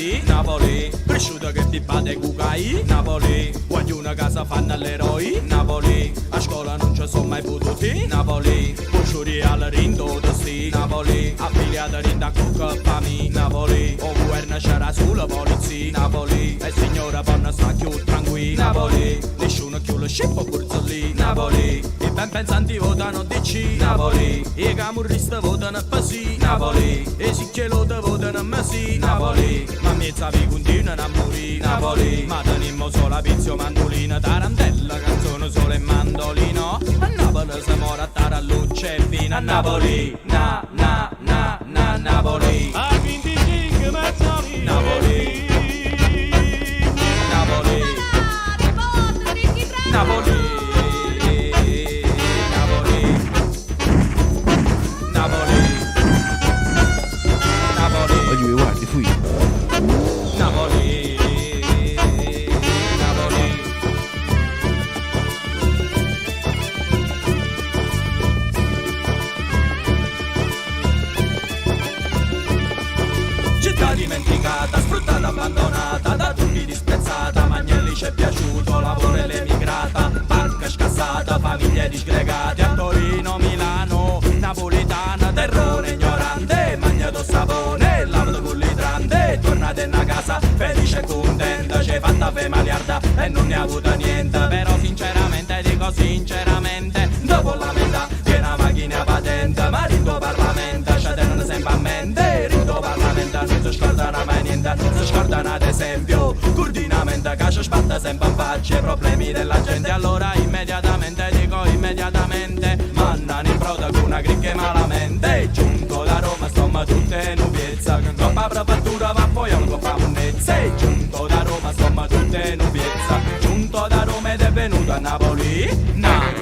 di Napoli, cresciuto che ti batte cucai, Napoli, voglio una casa fanno all'eroi, Napoli, a scuola non ci sono mai potuti, Napoli, cucciuri al rindo sti, Napoli, affiliata rinda cucca fami, Napoli, o governo c'era sulla polizia, Napoli, e signora panna sta più tranquilla, Napoli, nessuno più lo scippo Burzolli, Napoli, i ben pensanti votano DC, Napoli, i camurristi votano PSI, Napoli, e sicchieloti votano MSI, Napoli, ma mezzavi continuano a morire, Napoli, ma tenimmo solo pizzo mandolina, tarantella, canzone solo e mandolino, a Napoli si muore a tarallucce e vino, a Napoli, Napoli, a 25 mezz'anni Napoli, Napoli, Napoli, Napoli, Napoli, Napoli, Voglio che guardi, fui. Napoli, Napoli. Città dimenticata, sfruttata, abbandonata, da tutti disprezzata, ma Agnelli ci è piaciuto, lavoro e l'emigrata, banca scassata, famiglie disgregate, a Torino, Milano, napoletana, terrore ignorante, magnato sapone, lavato con l'idrando, tornate in casa, felice e contenta, c'è fatta fe maliarda e non ne ha avuto niente, però sinceramente, dico sinceramente, dopo la metà, viene una macchina patente, ma rinto Parlamento, c'è tenere sempre a mente, rinto Parlamento, non si scordano mai niente, non si scordano ad esempio, coordinamento che ci sbatte sempre in faccia i problemi della gente, allora immediatamente, dico immediatamente, mandano in proda con una gricche malamente, giunto da Roma insomma tutte nubiezza, che coppa prefettura va poi al coppa munnezza, giunto da Roma insomma tutte nubiezza, giunto da Roma ed è venuto a Napoli, Napoli.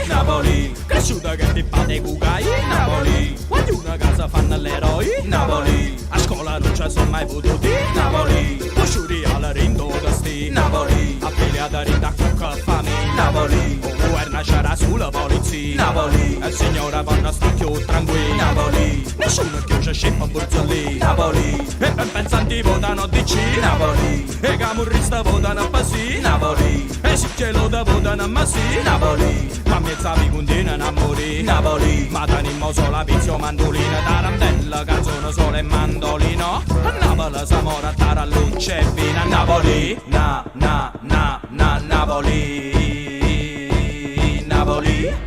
Napoli, cresciuta che ti fate cucai, Napoli, voglio una casa fanno all'eroi, Napoli, a scuola non ci sono mai potuti, Napoli, cucciuri al rindo sti, Napoli, affiliata rinda cucca fami, Napoli, o governo c'era sulla polizia, Napoli, e il signore vanno sta più tranquilli, Napoli, nessuno più c'è scippa Burzolli, Napoli, e ben pensanti votano DC, Napoli, e camurristi votano PSI, Napoli, e sicchieloti votano MSI, Napoli, ma mezzavi continuano a morire, Napoli, ma tenimmo solo pizzo mandolina, tarantella, canzone solo e mandolino, a Napoli si muore a tarallucce e vino, a Napoli, Napoli, Napoli.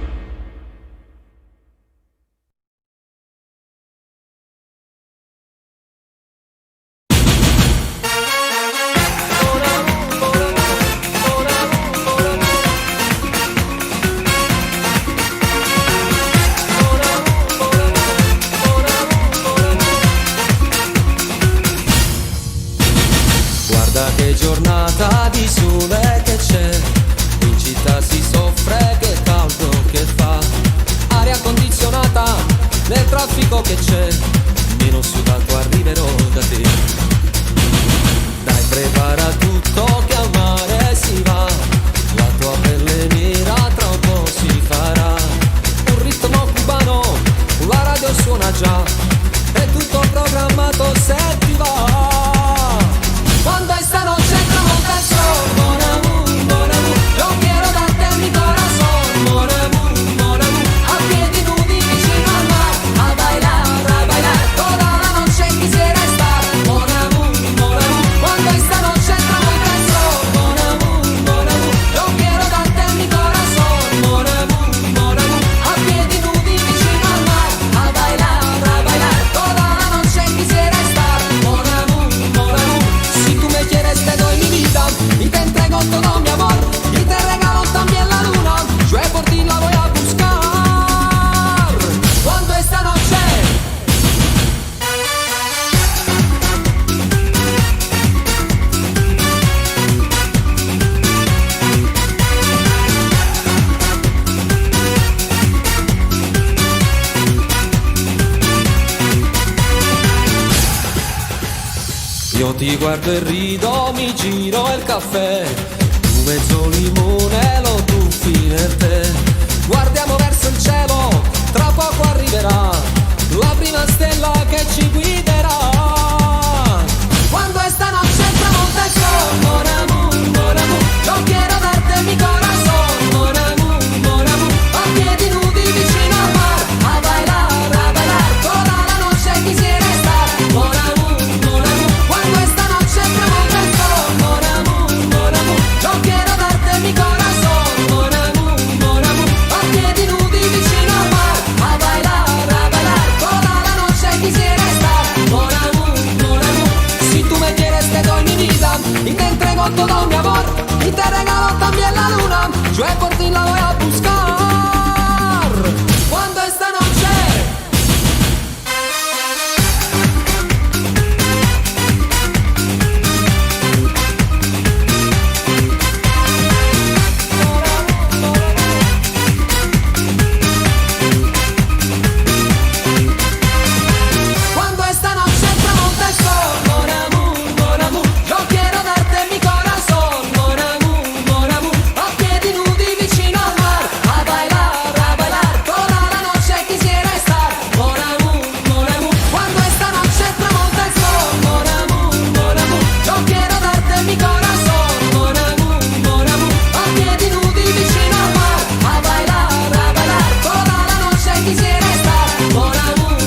Guarda che giornata di sole che c'è, in città si soffre, che caldo che Io ti guardo e rido, mi giro il caffè, tu mezzo limone lo tuffi nel tè. Guardiamo verso il cielo, tra poco arriverà la prima stella che ci guiderà. Quando esta noche el tramonta el sol, mon amour, mon amour, yo quiero darte mi corazón, mon amour, mon amour, a piedi nudi vicino al mar, a bailar, toda la noche quisiera estar, mon amour, mon amour. Cuando esta noche el tramonta el sol, mon amour, mon amour, yo quiero darte mi corazón, mon amour, mon amour, a piedi nudi vicino al mar, a bailar, toda la noche quisiera estar, mon amour, mon amour. Si tú me quieres te doy mi vida y te entrego todo mi amor y te regalo también la luna, yo por ti la voy a buscar. Cuando esta noche Cuando esta noche tramonta el sol, mon amour, yo quiero darte mi corazón, mon amour, a piedi nudi vicino al mar, a bailar, toda la noche quisiera estar, mon amour. Cuando esta noche tramonta el sol, mon amour, yo quiero darte mi corazón, mon amour, a piedi nudi vicino al mar, a bailar, toda la noche quisiera estar, mon amour.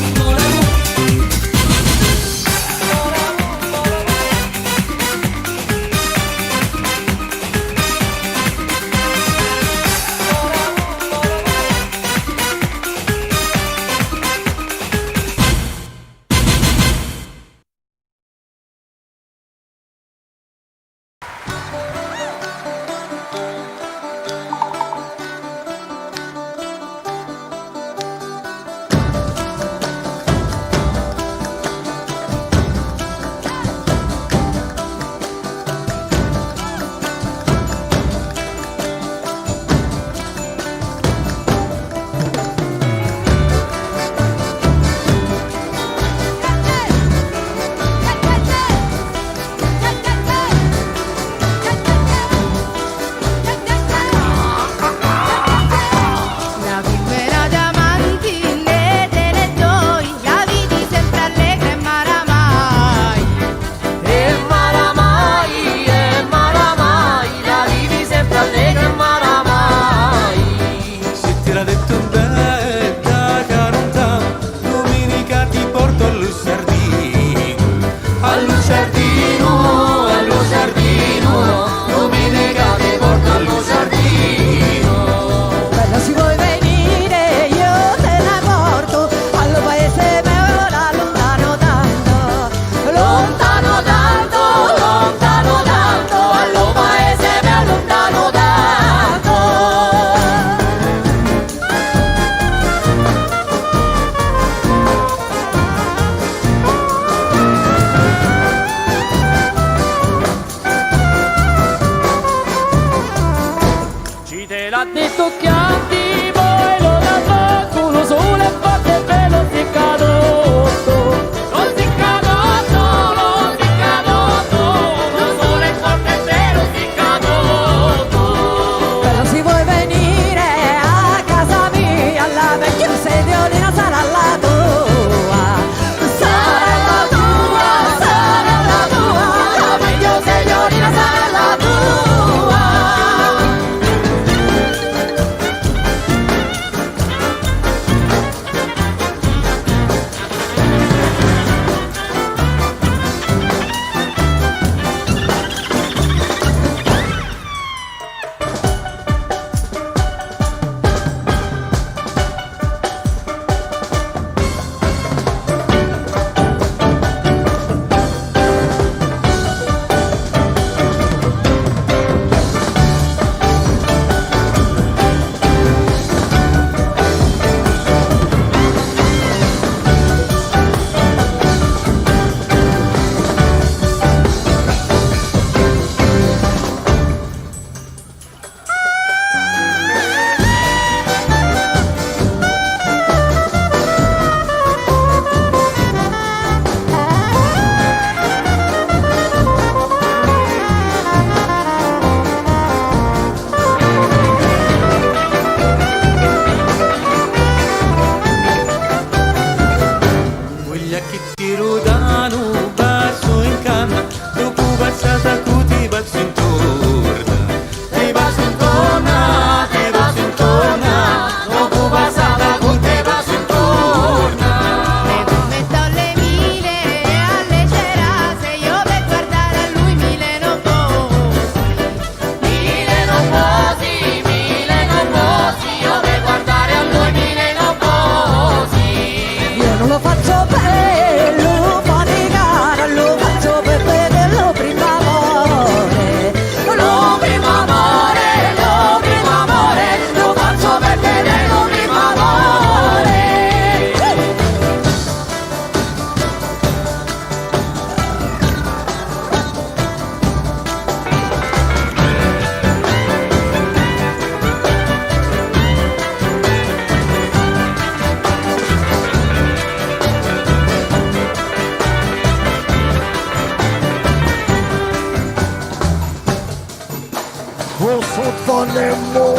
La primera diamanti ne te ne doy, la vidi sempre allegre maramai. E maramai, la vivi sempre allegra e maramai. Se te l'ha detto in bella caronta, domenica ti porto allo sardino. Allo sardino, domenica ti porto allo sardino. Bella si vuoi venire, io te la porto, allo paese mio da lontano tanto, Lontano tanto, allo paese mio lontano tanto. Ci te l'ha detto Chianti, poi lo da poco, lo sole forte e bello ficcadotto. Lo sole forte e bello ficcadotto. bella si vuoi venire a casa mia, la vecchia sediolina sarà la tua, la vecchia sediolina sarà la tua.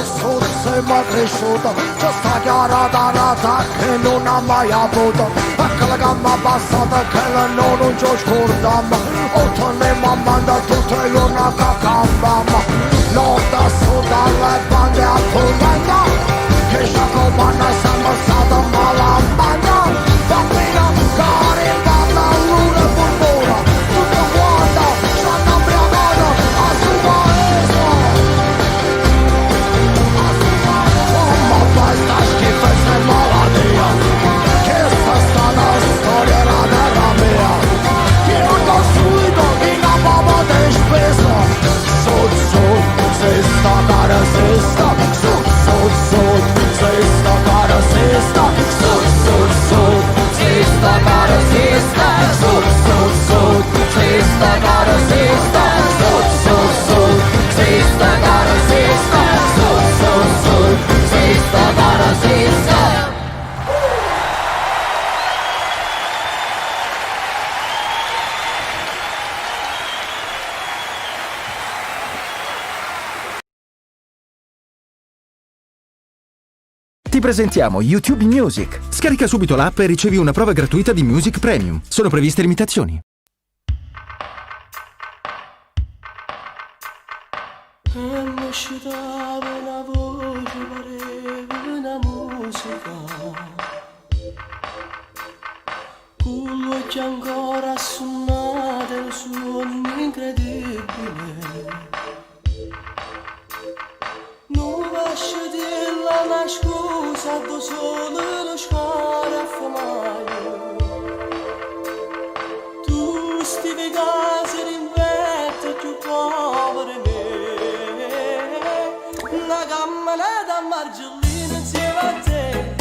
sud sembra cresciuto, c'è sta chiara rata che non ha mai avuto, ecco la gamma passata che noi non ci scordiamo, o torniamo a mandare tutte le giorni a cacambama, nord a sud alle bande a polvenda, che ci comanda sempre stata malambagna, bambina cari banda l'una e burbura, tutto quanto stanno ambriagando a sua questa schifezza e malattia, che sta stata storia la terra mia, che ho costruito in una bomba di spesa, sud sud, se sta cara se sta, sud sud sud, se sta cara se sta, sud sud sud, se sta cara se sta, sud sud sud, se sta cara se sta, sud sud sud, se sta cara se sta, sud sud sud, se sta cara se sta. Ti presentiamo YouTube Music. Scarica subito l'app e ricevi una prova gratuita di Music Premium. Sono previste limitazioni. una voce, pareva una musica. Quello che ancora suonate il suono incredibile. Non lascio dirla una scusa, do solo lo sciare affamato. Tu stivi casi rinvette più poveri me. Una camminata a margellina insieme a te,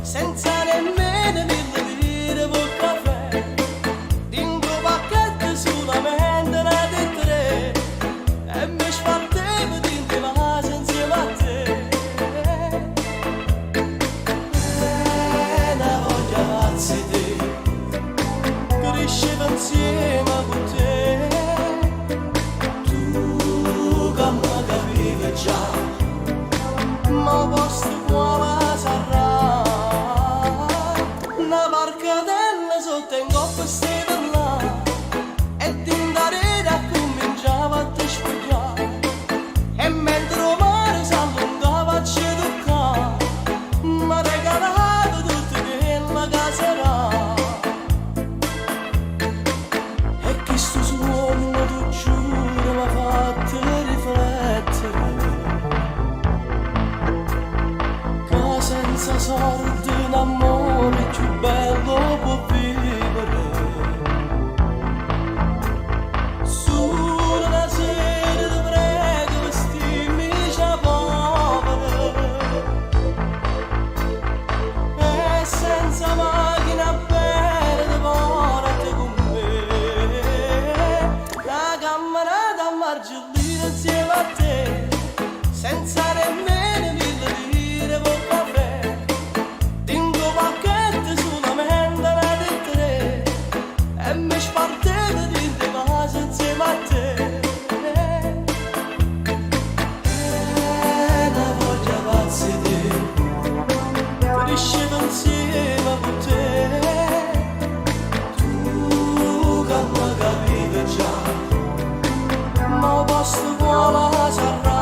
senza nemmeno 1000 lire per caffè. Dingo pacchetto solamente una di 3 e mi spartevo dingo la casa insieme a te. Una voglia pazzi te, crescevo insieme con te. Tu che mi capivi già, ma posto qua sarà una barcatella sotto in coppa stava là e t'indarera cominciava a te sfogliare e mentre il mare s'allungava ci toccava mi regalava tutta quella caserà e che sto suono tu giuro mi ha fatto riflettere che senza sorte un amore più bello può vivere. Solo una sera ti prego vestirmi già povera e senza macchina bene portate con me. La camminata a margellina insieme a te, senza nemmeno 1000 lire per caffè. Dingo pacchetto solamente una di 3 e mi spartevo di casa insieme a te. Una voglia pazzi te, crescevo insieme con te. Tu che mi capivi già, ma posto buona sarà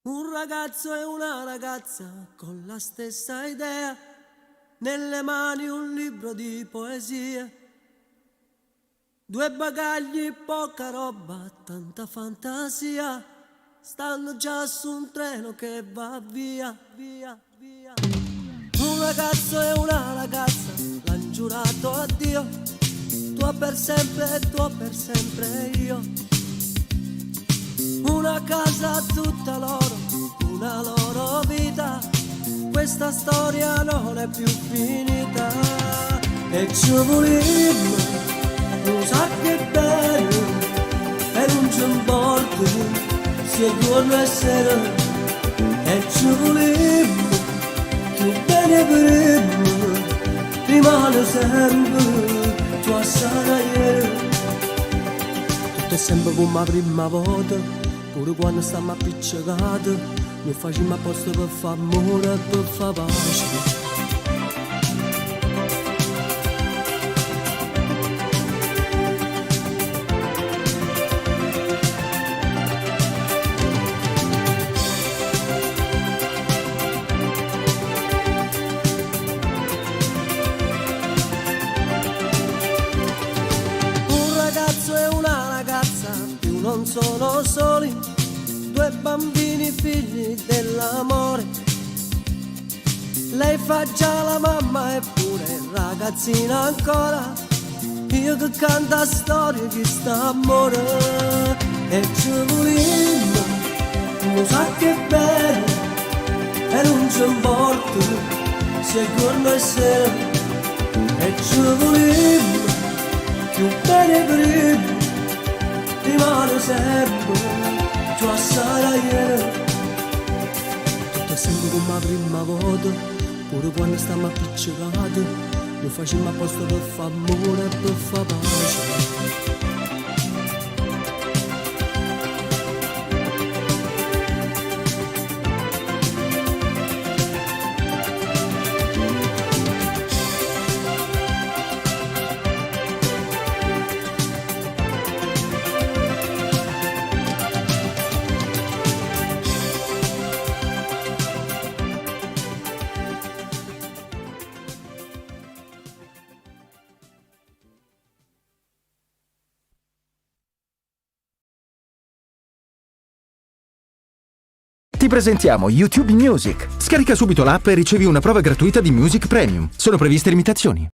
Un ragazzo e una ragazza con la stessa idea, nelle mani un libro di poesie. Due bagagli, poca roba, tanta fantasia, stanno già su un treno che va via, via, via. Un ragazzo e una ragazza l'han giurato a Dio, tuo per sempre io. Una casa tutta loro, una loro vita, questa storia non è più finita. E ci volimmo, non sa che bello, e non c'è un porto, se torna a essere. E ci volimmo, che bene vorremmo, rimane sempre, tu sarai. Tutto è sempre come la prima volta, pure quando stiamo appiccicati, noi facciamo apposta per far amore e per far pace. Non sono soli, due bambini figli dell'amore. Lei fa già la mamma eppure ragazzina ancora. Io che canta storie di st'amore. E ci volimmo, non sa che bello, e non c'è un porto, se corno e sera. E ci volimmo, più bene prima, rimane sempre, tu sarai. Tutto è sempre come la prima volta, pure quando stiamo appiccicati, noi facciamo apposta per far amore e per far pace. Ti presentiamo YouTube Music. Scarica subito l'app e ricevi una prova gratuita di Music Premium. Sono previste limitazioni.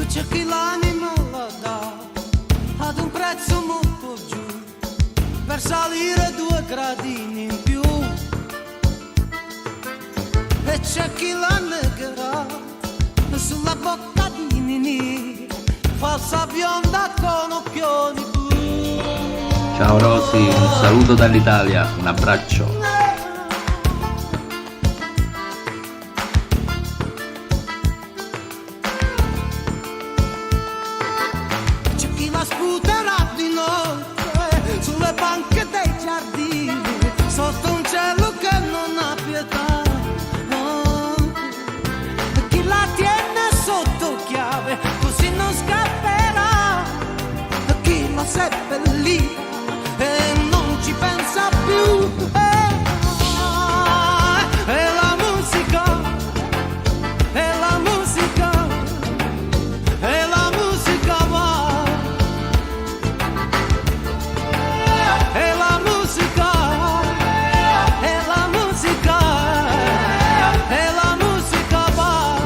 C'è chi l'anima la dà ad un prezzo molto giù, per salire 2 gradini in più. E c'è chi la negherà sulla bocca di Nini, falsa bionda con occhioni blu. Ciao Rosy, un saluto dall'Italia, un abbraccio. Sulle banche dei giardini, sotto un cielo che non ha pietà. Oh. Chi la tiene sotto chiave, così non scapperà. Chi la seppellì e non ci pensa più. E la musica, e la musica, e la musica va. E la musica, e la musica, e la musica va.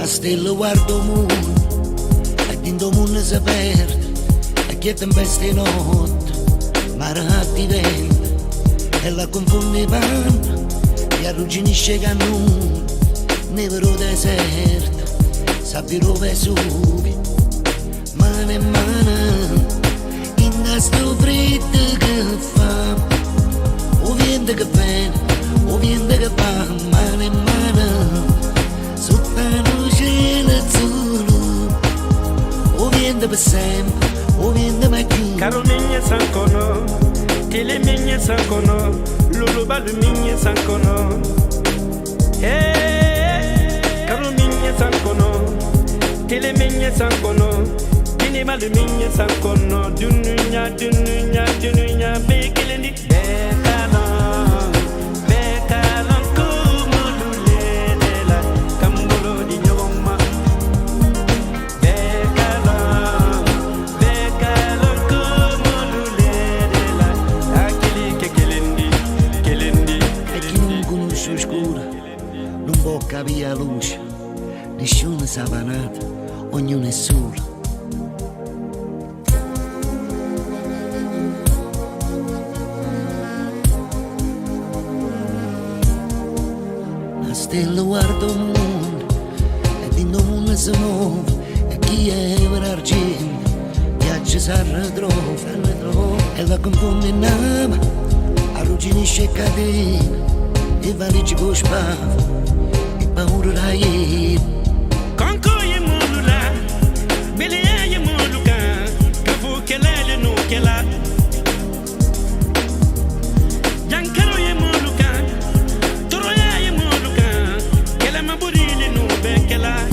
A stella guardo mondo e dentro mondo si perde e che tempesta in notte mare a diventa e la confonde panna e arrugginisce cannone nero deserto sabbia dove subi mano in mano in sto freddo che fa o vento che viene o vento che va mano in mano sotto il cielo azzurro o vento per sempre o vento mai più caro migna sancono tele migna sancono lulu balu migna sancono caro migna sancono tele migna sancono tini balu migna sancono dununya dununya dununya bekelendi bekano bekano kumulule dela kambulo di nyoma bekano bekano kumulule dela akili che kelendi kelendi e chi non conosce oscura non può capire la luce nessuno sa vanata ognuno è solo. La stella guarda il mondo e dentro il mondo si muove e chi è per argento viaggia si ritrova e la confonde in ama arrugginisce catena e valigie con spava e paura da ieri. Konko ye mulula, bele ye muluka, kafu kelele no kela. Jankaro ye muluka, toro ye muluka, kela maburili no bekela.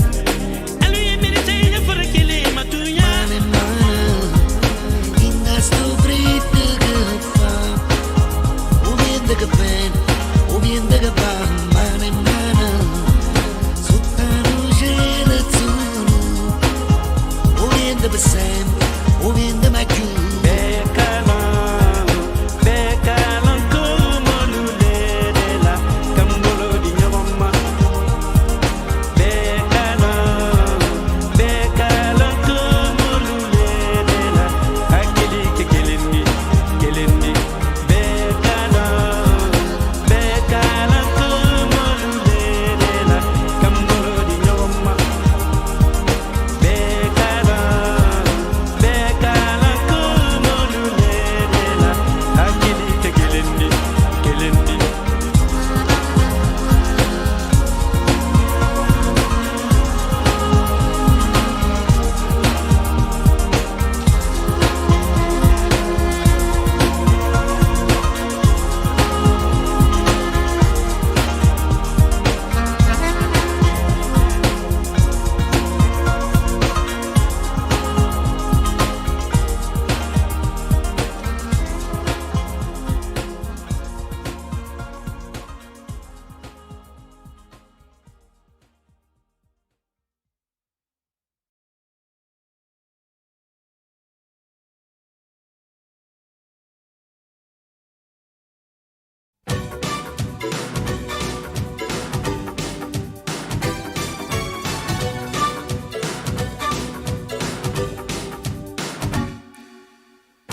Alu ye merite ye for kele matuya. Mano in mano, in sto freddo che fa, o vento che viene, o vento che va, mano in mano, sotto il cielo azzurro, o vento per sempre, o vento mai più. Bekala, bekala kumulule dela, kambulo di nyoma. Bekala, bekala kumulule dela, akili ke kelendi, kelendi. Bekala, bekala kumulule dela, kambulo di nyoma. Bekala, bekala kumulule dela, akili ke kelendi, kelendi.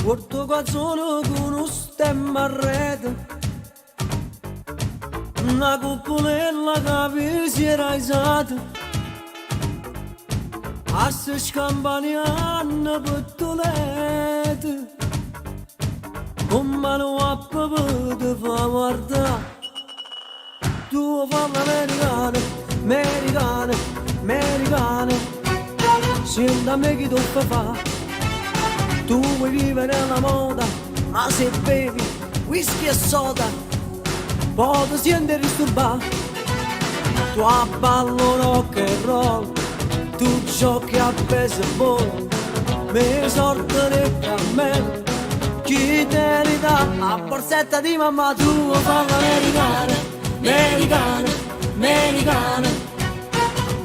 Porto Guazzolo con un stemma a rete, una cupolella che si era isata, a se scampanianna pettolete, con mano a papà ti fa guardare, tu fa l'americana, americana, americana, senta a me che tu fa. Tu vuoi vivere la moda, ma se bevi whisky e soda, poi ti senti disturbato. Tu ballo rock and roll, tu giochi a baseball, mi sorte di cammello, chi te li dà? A borsetta di mamma tua fa l'americana, americana, americana.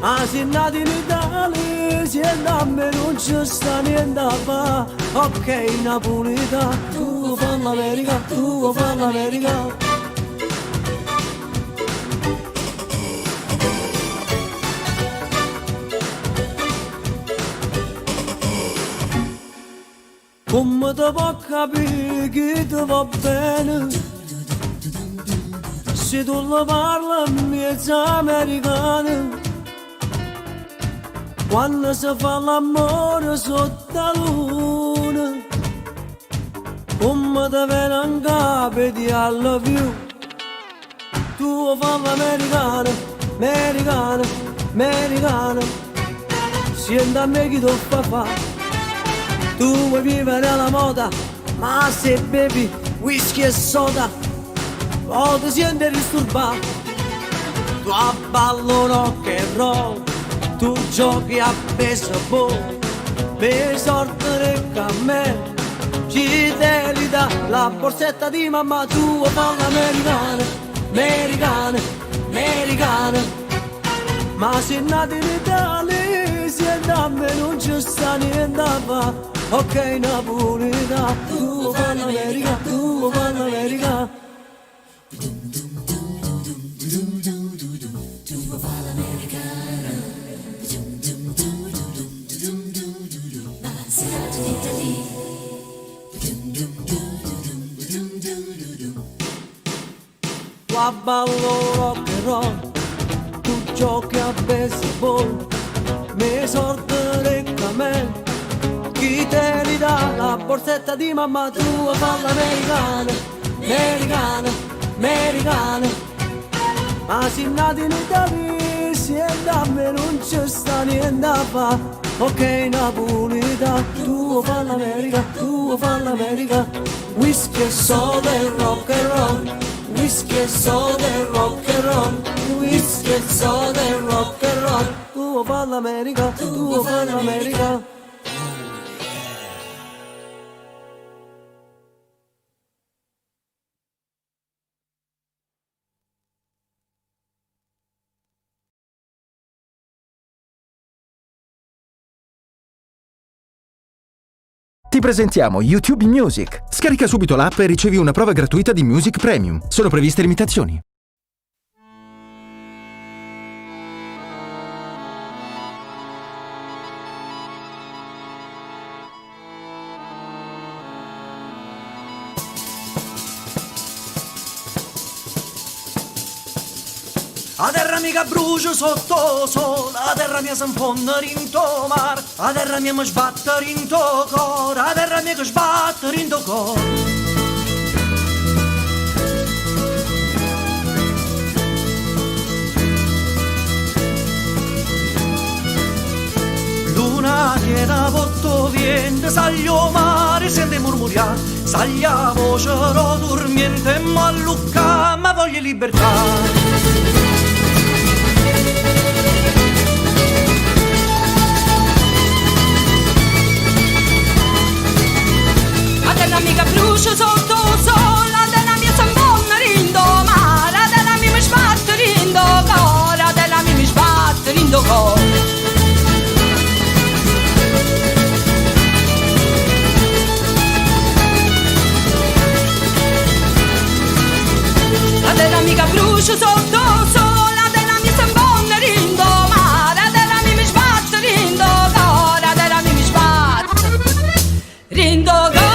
Ma se nati in Italia, se da me non ci sta niente a fa. Ok, napolitano, tu fa l'America, tu fa l'America. come ti può capire che ti va bene se tu lo parli in mezzo americano quando si fa l'amore sotto la luna come ti viene in capo di I love you tu fa l'americano, americano, americano siendo a me chi tu fa tu vuoi vivere alla moda ma se bevi whisky e soda o ti senti disturbato tu ballo rock and roll tu giochi a baseball per sorte che a me ci devi da la borsetta di mamma tua fa l'americana, americana, americana ma se nati in Italia se da me non ci sta niente a fa ok napolitana tu fa l'America, tu fa l'America qua ballo rock and roll tu giochi a baseball mi sorte le camel chi te li dà la borsetta di mamma tua fa l'americana americana americana ma se nati in Italia se da me non ci sta niente a fa ok napolitana tu fa l'America tu fa l'America whisky soda e rock and roll whisky e soda e rock and roll whisky e soda e rock and roll tu fa l'America tu fa l'America Ti presentiamo YouTube Music. Scarica subito l'app e ricevi una prova gratuita di Music Premium. Sono previste limitazioni. La terra mica brucia sotto sole, la terra mia s'infonda rinto mar, la terra mia mi sbatte rinto cor, la terra mia che sbatte rinto cor. Luna che da porto viene, saglio mare sente murmuriare, saglia voce ro dormiente, ma lucca ma voglia libertà. La terra mica brucia sotto sole, la terra mia s'ambonna rindo mare, la terra mia mi sbatte rindo cor, la terra mia mi sbatte rindo cor. La terra mica brucia sotto sole, la terra mia s'ambonna rindo mare, la terra mia mi sbatte rindo cor, la terra mia mi sbatte rindo cor.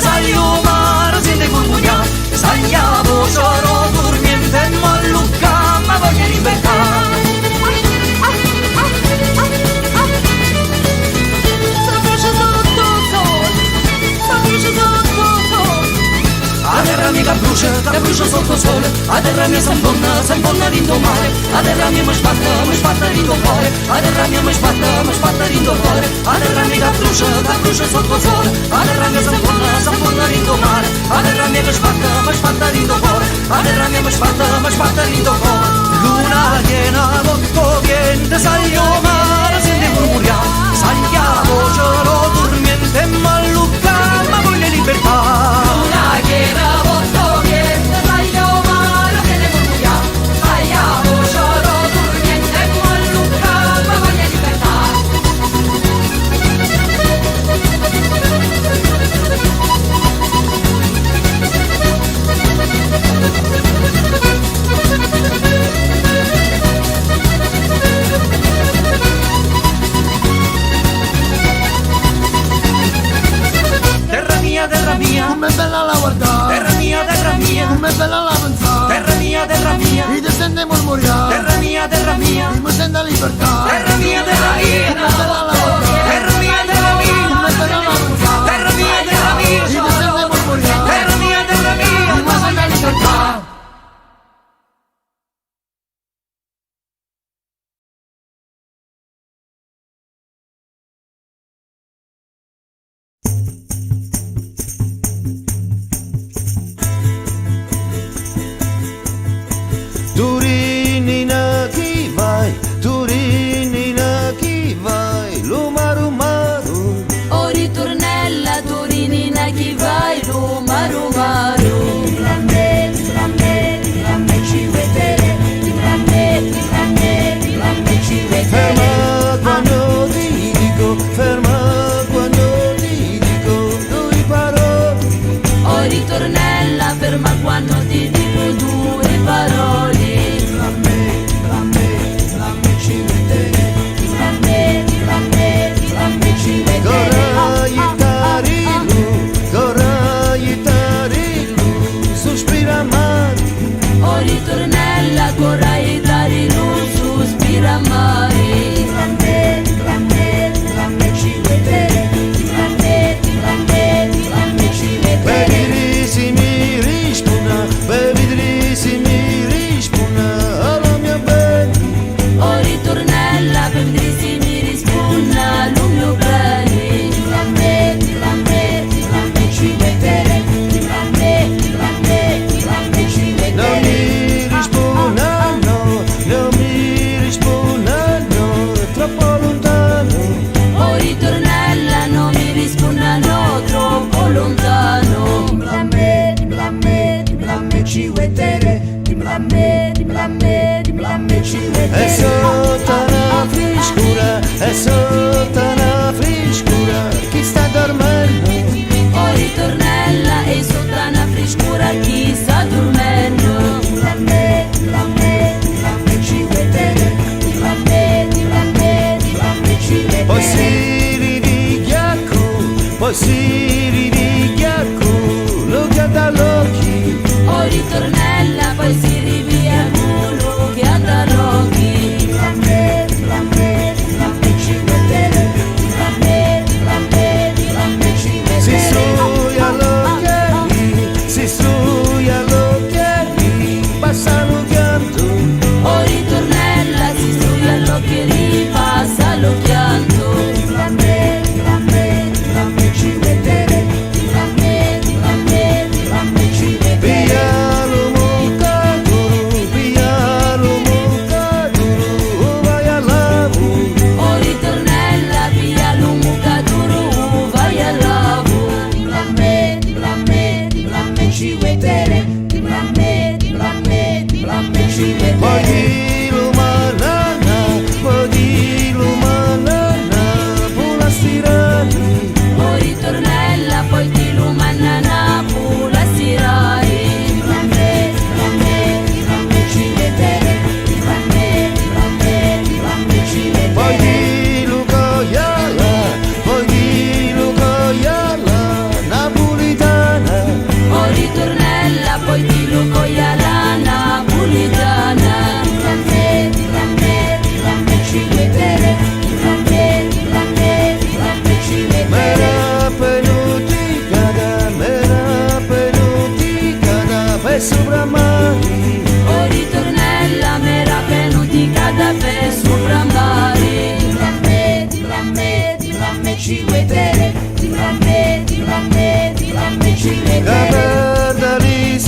Saglio mare sente murmuriare, saglia voce ro dormiente, ma lucca ma voglia libertà. La terra mica brucia, che brucia sotto sole, la terra mia s'ambonna rindo mare, la terra mia mi sbatte rindo cuore, la terra mia mi sbatte rindo cuore, la terra mica brucia, che brucia sotto sole, la terra mia s'ambonna rindo mare, la terra mia mi sbatte rindo cuore, la terra mia mi sbatte rindo cuore. Luna piena molto viente, saglio mare sente murmuriare, saglia voce ro dormiente, ma lucca ma voglia libertà. Luna piena molto viente, saglio mare sente murmuriare, saglia voce ro dormiente, ma lucca ma voglia libertà. libertà. Terra mia della mia, terra mia della mia, terra mia della mia, terra mia della mia, la libertà. Turinina chi vai, Turinina chi vai, Lumaru Maru. O ritornella Turinina chi vai, Lumaru Maru. Di grande ci vedere, di grande ci vedere. Ferma quando ti dico, ferma quando ti dico, due parole. O ritornella ferma quando ti dico due parole. Ritornella corra e dare non sospira mai. Di grande ci vedere, di grande ci vedere. Bevidrisi mi rispuna alla mia bene. O ritornella bevidrisi mi rispuna allo mio bene. Di grande ci vedere, di grande ci vedere. Non mi rispuna, no, è troppo lontano. O ritornella non mi risponda no, troppo lontano. Di blamme ci vedere, di blamme ci vedere. È sotto una friscura, è sotto una friscura, chi sta dormendo? O ritornella è sotto una frescura chi sta dormendo. Di blamme ci vedere, di blamme ci vedere. Poi si riviglia cu, lo guarda all'occhi. O ritornella poi si rivia culo che anda l'occhi. Di blamme ci vedere, di blamme ci vedere. Si struia l'occhiali, passa lo pianto. O ritornella si studia all'occhieri, passa lo pianto. Di blamme ci vedere, di blamme ci vedere. Via lo mucaturu, vai al lavoro. O ritornella via lo mucaturu, vai al lavoro. Di blamme ci vedere, di blamme ci vedere. Poi di lumanana, pula stirani. O ritornella poi ti lumanana pula stirai. Di blamme ci vedere, di blamme ci vedere. Poi di Lucoiala, napolitana. O ritornella poi ti lucoia la napolitana. Di blamme ci vedere, di blamme ci vedere. Mera penuticada, per sopra mari. O ritornella mera penuticada per sopra mari. Di blamme ci vedere, di blamme ci vedere. Caperda li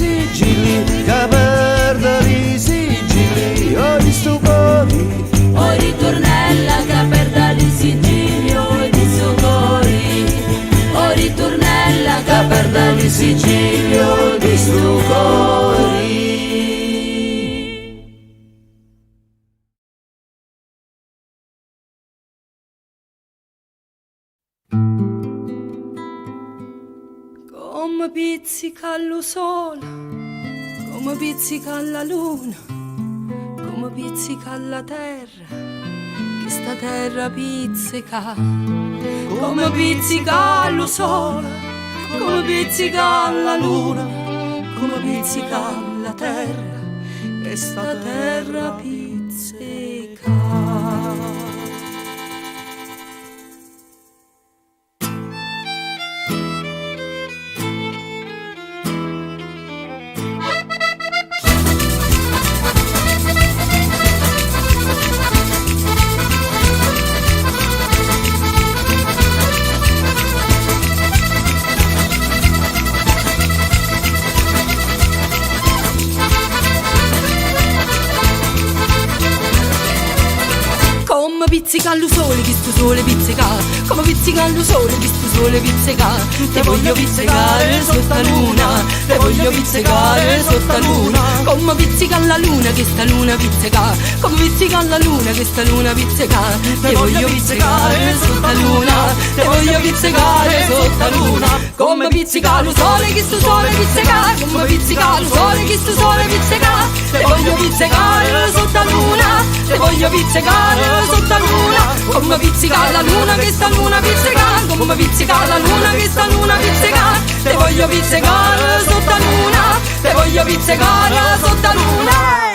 sigilli, ho visto poi. O ritornella che perda il sigillio di soccorri. O ritornella che perda il sigillio di soccorri. Come pizzica lo sole, come pizzica la luna, come pizzica la terra, che sta terra pizzica. Come pizzica lo sole, come pizzica la luna, come pizzica la terra, che sta terra pizzica. pizzica lo sole, che sto sole pizzica. Come pizzica lo sole, che sto sole pizzica. Te voglio pizzicare sotto la luna, te voglio pizzicare sotto la luna. Come pizzica la luna, che sta luna pizzica. Come pizzica la luna, che sta luna pizzica. Te voglio pizzicare sotto la luna, te voglio pizzicare sotto la luna. Come pizzica lo sole, che sto sole pizzica. Come pizzica lo sole, che sto sole pizzica. Te voglio pizzicare sotto la luna, te voglio pizzicare sotto la luna. Come pizzica la luna, che sta luna pizzica. Come pizzica la luna, che sta luna pizzica. Te voglio pizzicare sotto la luna, te voglio pizzicare sotto la luna.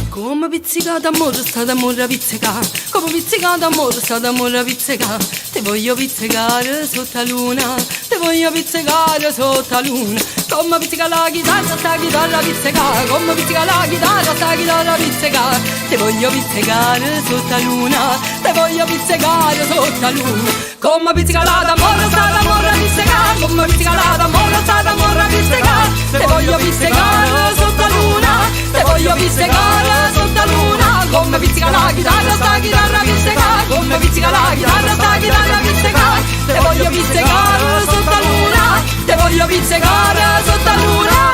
Come pizzica d'amore, sta d'amore a pizzica. Come pizzica d'amore, sta d'amore a pizzica. Te voglio pizzicare sotto la luna, te voglio pizzicare sotto la luna. Come pizzica la chitarra, sta chitarra pizzica. Come pizzica la chitarra, sta chitarra pizzica. Te voglio pizzicare sotto la luna, te voglio pizzicare sotto la luna. Come pizzica la d'amore, sta d'amore a pizzica. Come pizzica la d'amore, sta d'amore a pizzica. Te voglio pizzicare sotto la luna, te voglio pizzicare sotto la luna. Come pizzica la chitarra, sta chitarra pizzica. Come pizzica la chitarra, sta chitarra pizzica. Te voglio pizzicare sotto la luna, te voglio pizzicare sotto la luna.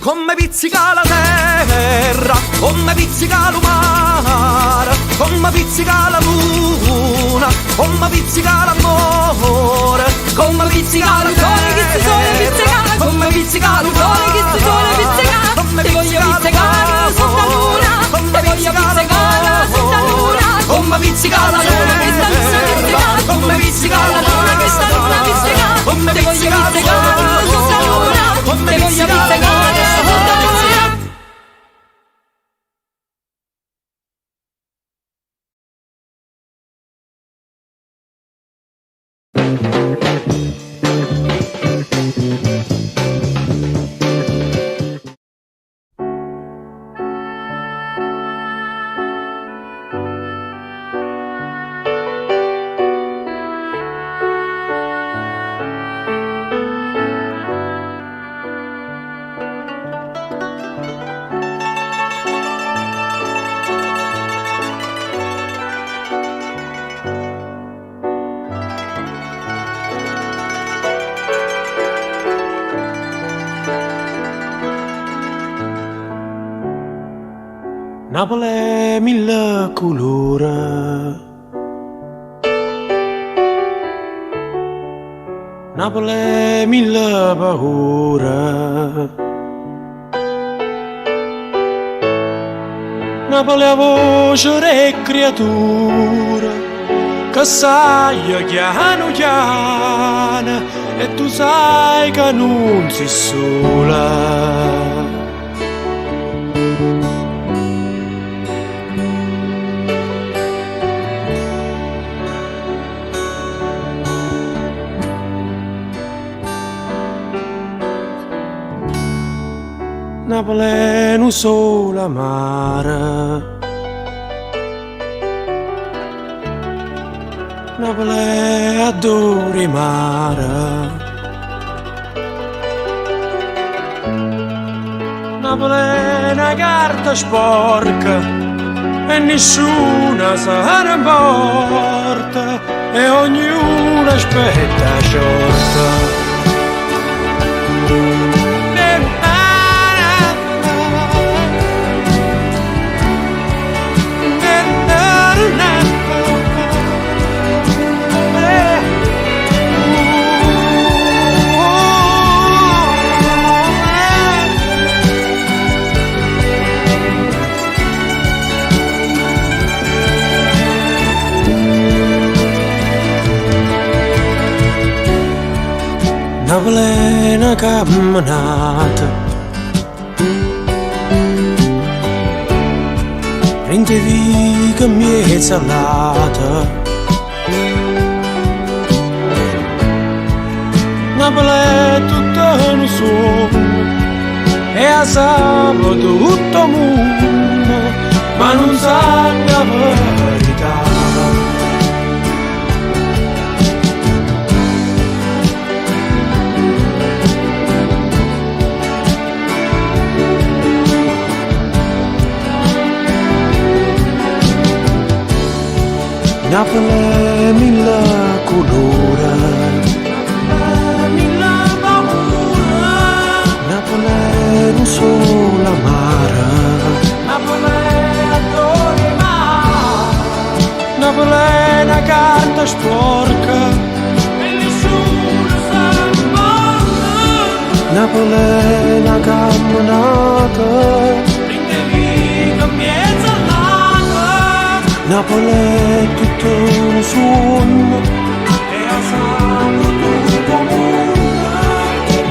Come pizzica la terra, come pizzica il mare, come pizzica la luna, come pizzica l'amore, come pizzica il sole, che sto sole pizzica. Come pizzica il sole, che sto sole pizzica. Te voglio pizzicare sotto la luna, te voglio pizzicare sotto la luna. Come pizzica la luna, che sta luna pizzica. Come pizzica la luna, che sta luna pizzica. Te voglio pizzicare sotto la luna, te voglio pizzicare sotto la luna. Napoli è mille colori, Napoli è mille paure, Napoli è voce e creatura che sai chiano chiano e tu sai che non sei sola. Napoli è un sole mare, Napoli è adore mare, Napoli è una carta sporca e nessuna se ne importa e ognuno aspetta sciorta. una plena camminata. Prendevi che mi è salata. Napoli è tutto un sogno e a sabato tutto il mondo, ma non sa la verità. Napoli è mille colori, Napoli è un solo amaro, Napoli è adore mare, Napoli è una carta sporca e nessuno sa importa. Napoli è una camminata, prendevi che mezza all'anno. Napoli è tutto un sogno e a sabato tutto il mondo.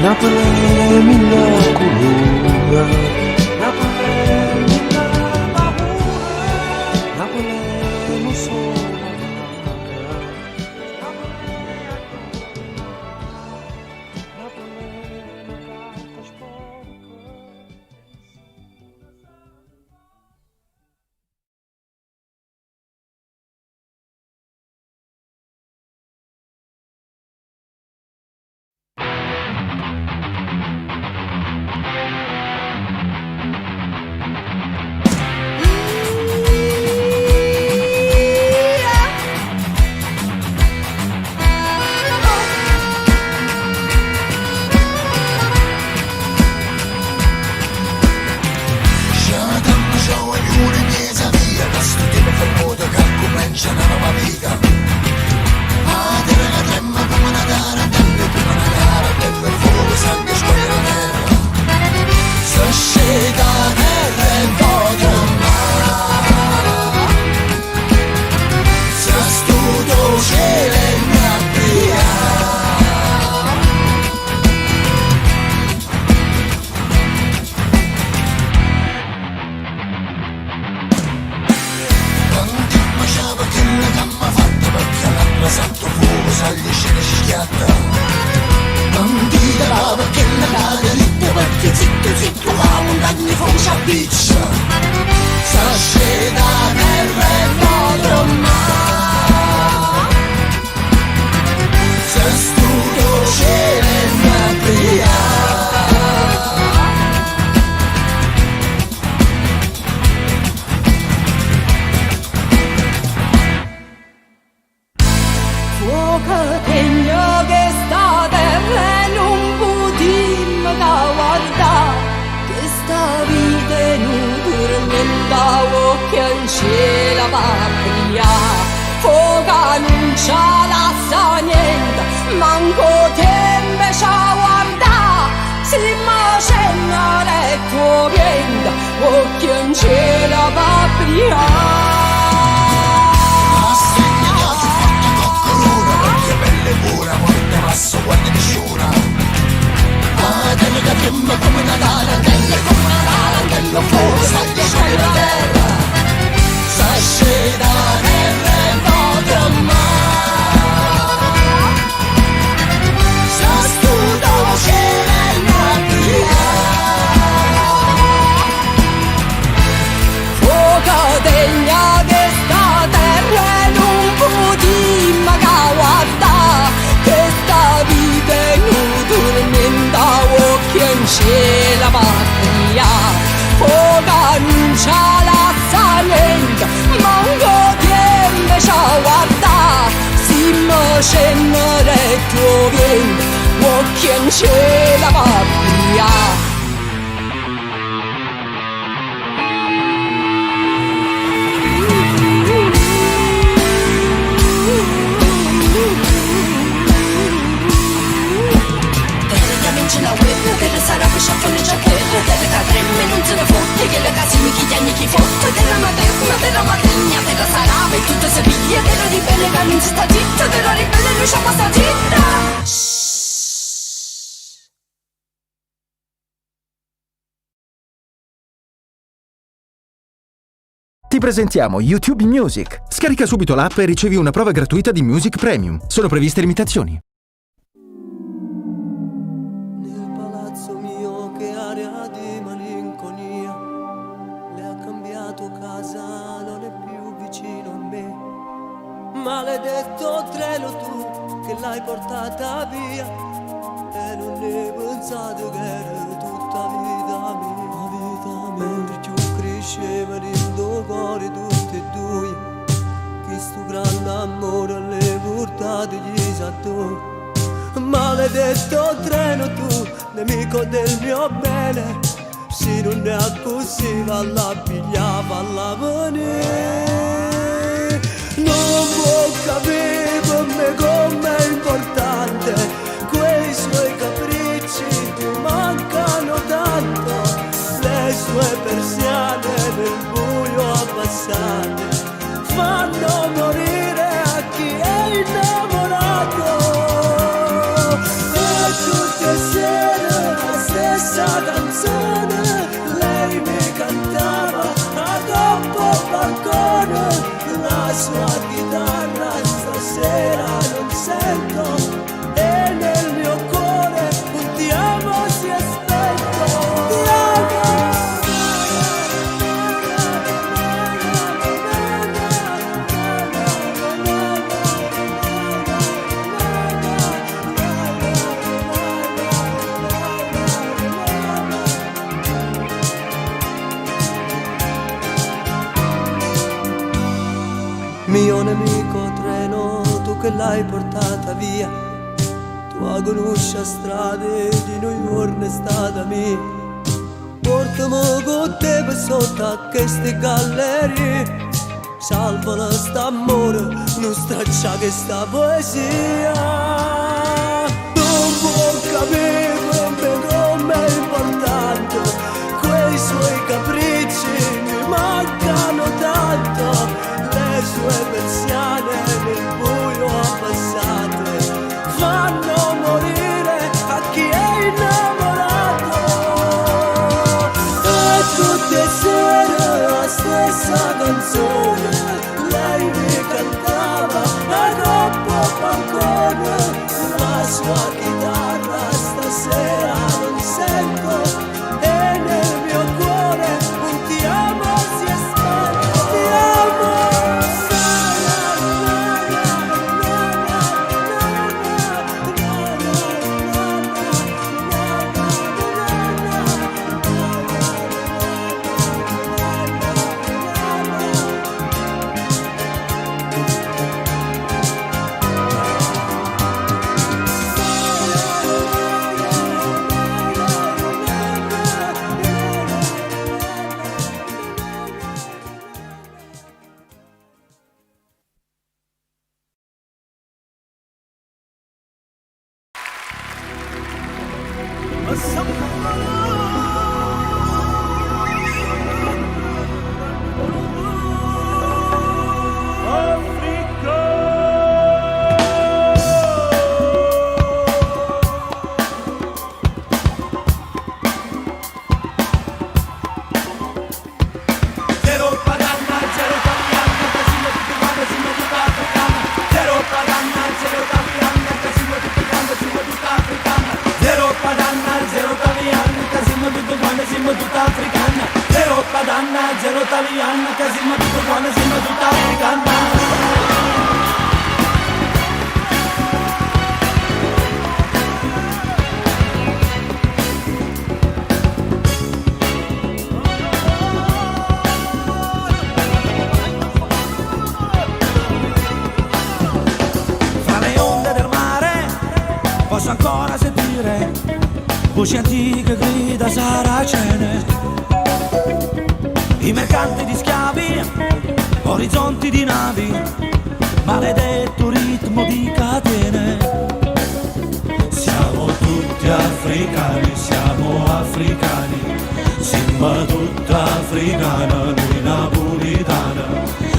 Napoli è mille colori, Napoli è mille paure, Napoli è un solo amaro, Napoli è una carta sporca. non si sta zitta, della ribelle lui c'ha passa zitta. Ti presentiamo YouTube Music. Scarica subito l'app e ricevi una prova gratuita di Music Premium. Sono previste limitazioni. Nel palazzo mio che aria di malinconia, le ha cambiato casa, non è più vicino a me. Maledetto treno tu che l'hai portata via, e non ne pensato che era tutta vita mia. Mentre più cresceva il cuore tutti e due, che sto grande amore le portate gli sattori. Maledetto treno tu, nemico del mio bene, se non ne ha così alla piglia, alla venire. Non può capire per me com'è importante, quei suoi capricci ti mancano tanto, le sue persiane nel buio abbassate fanno morire a chi è innamorato. E tutte le sere la stessa canzone lei mi cantava a dopo balcone, la sua chitarra stasera non sento, e nel mio cuore un ti amo si è spento. Ti amo. Mio nemico treno, tu che l'hai portata via, tua conosce strade di New York è stata mia. Portami con te per sotto a queste gallerie, salvala st'amore, non straccia che sta poesia. Non può capire per me com'è importante, quei suoi capricci mi mancano tanto, le sue persiane nel buio abbassate fanno morire a chi è innamorato. E tutte le sere la stessa canzone lei mi cantava a troppo balcone, la sua chitarra stasera non sento, e nel mio cuore un ti amo si è spento. Ti amo. Posso ancora sentire voci antiche grida saracene, i mercanti di schiavi, orizzonti di navi, maledetto ritmo di catene. Siamo tutti africani, siamo africani, Simba tutta africana, noi napolitana.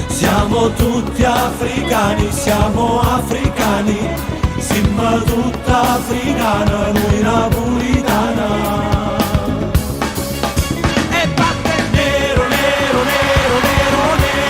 Siamo tutti africani, siamo africani, Simba tutta africana, noi napolitana. E batte nero, nero, nero, nero, nero.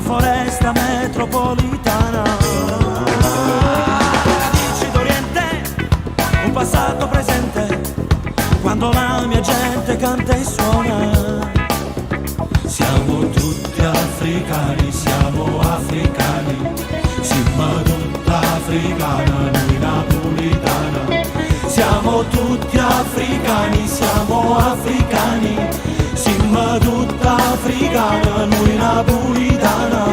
foresta metropolitana. Radici d'Oriente, un passato presente, quando la mia gente canta e suona. Siamo tutti africani, siamo africani, siamo tutta africana, noi napolitana. Siamo tutti africani, siamo africani, siamo tutta africana, noi napolitana.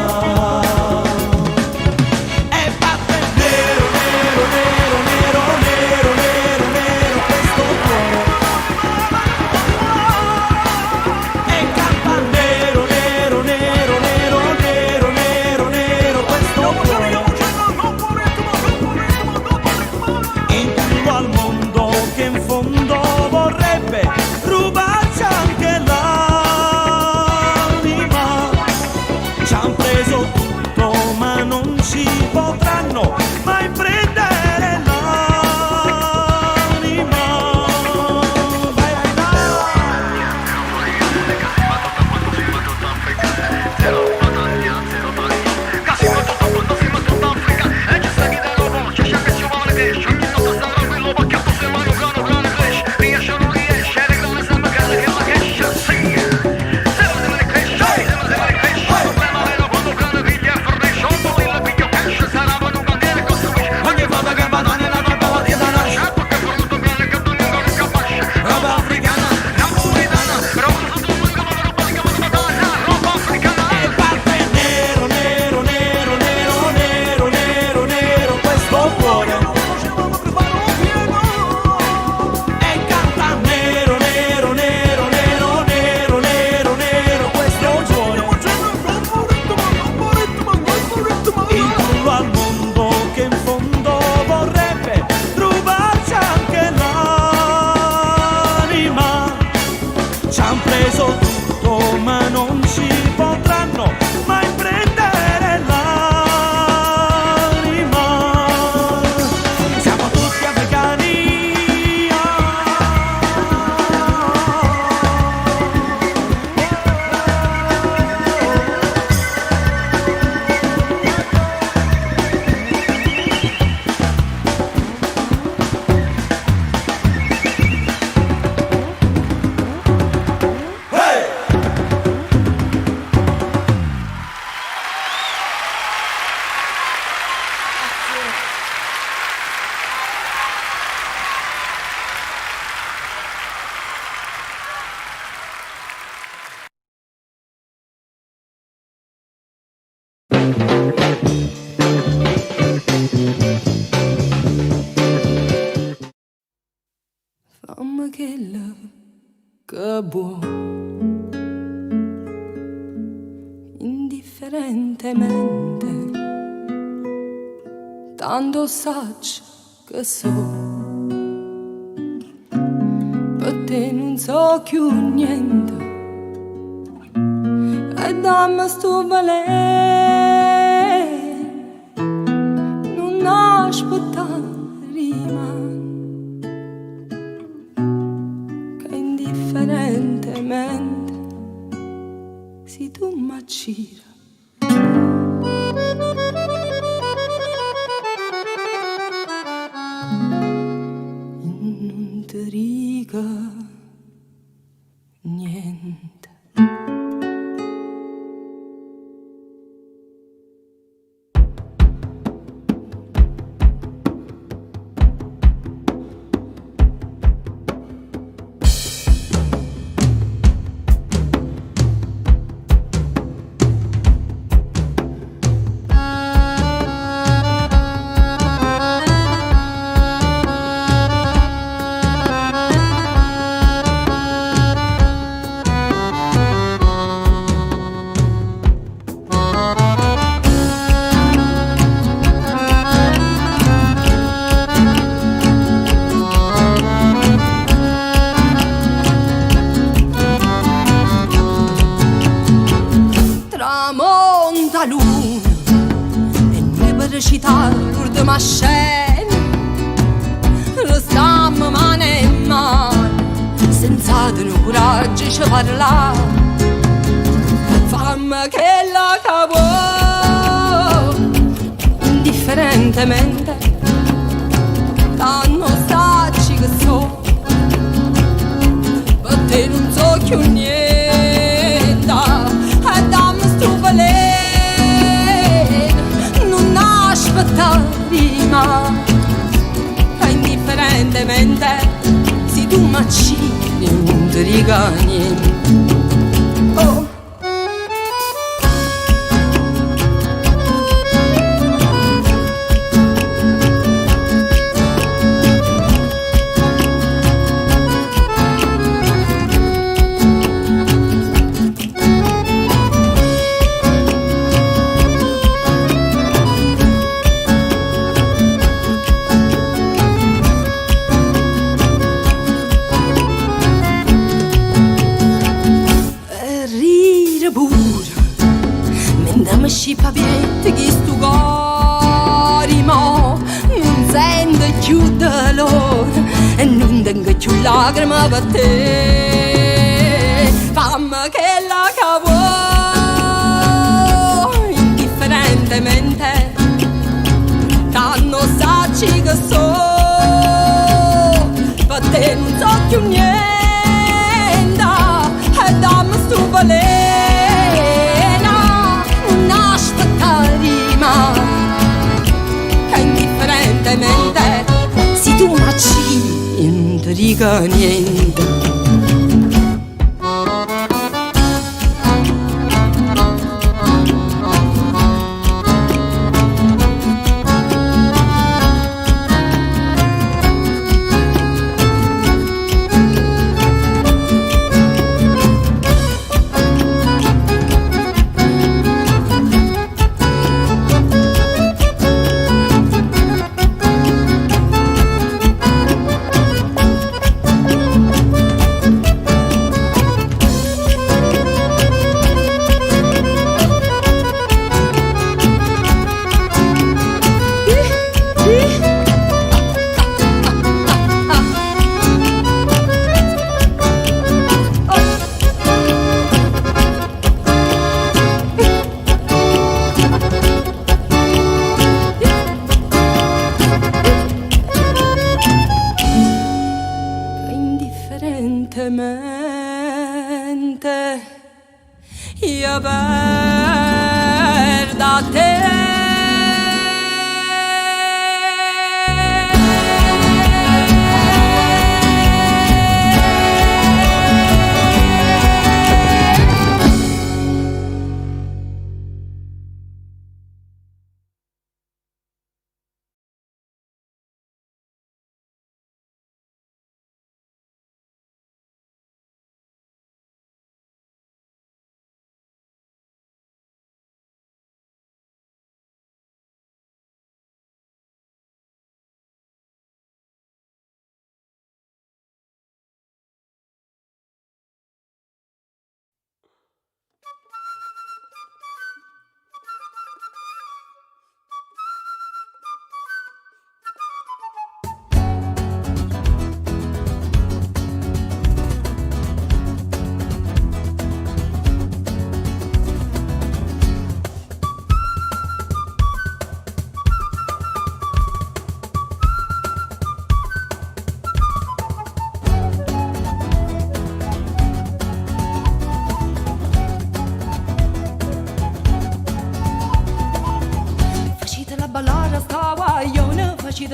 E batte nero, nero, nero, nero, nero, nero, nero questo cuore. E campa nero, nero, nero, nero, nero, nero, nero questo cuore. In tutto al mondo che in fondo vorrebbe rubarci anche l'anima. Ci han preso tutto ma non ci potranno mai prendere l'anima. Vai, vai, ogni volta che vado nella roba di Dana, roba africana, napolitana, roba africana. E parte nero, nero, nero, nero, nero, nero, nero questo cuore. E canta nero, nero, nero, nero, nero, nero, nero questo cuore. In tutto al mondo che in fondo vorrebbe rubarci anche l'anima. Ci han preso tutto ma non ci potranno mai prendere l'anima. Siamo tutti africani. Fammi quello che vuoi, indifferentemente, tanto saggio che so, per te non so più niente, e dammi sto valere, non aspettare rimane. Indifferentemente si tu m'accira. Non ti dico niente. Tramonta luna e noi per recitare l'ultima scena restammo mano in mano senza tenere coraggio di parlare. Fammi che la indifferentemente tanto sacci che so, per te non so più niente, e dammi sto veleno, non aspettare mai, e indifferentemente se tu m'accini non ti dica niente. Oh. Pavietti che stu cori mo non sente più dolore e non tengo più lacrime per te. Fammi che la cavo indifferentemente tanto sacci che so, per te non so più niente e dammi stu veleno. Che indifferentemente se tu m'accini non ti dica niente. Io perda te.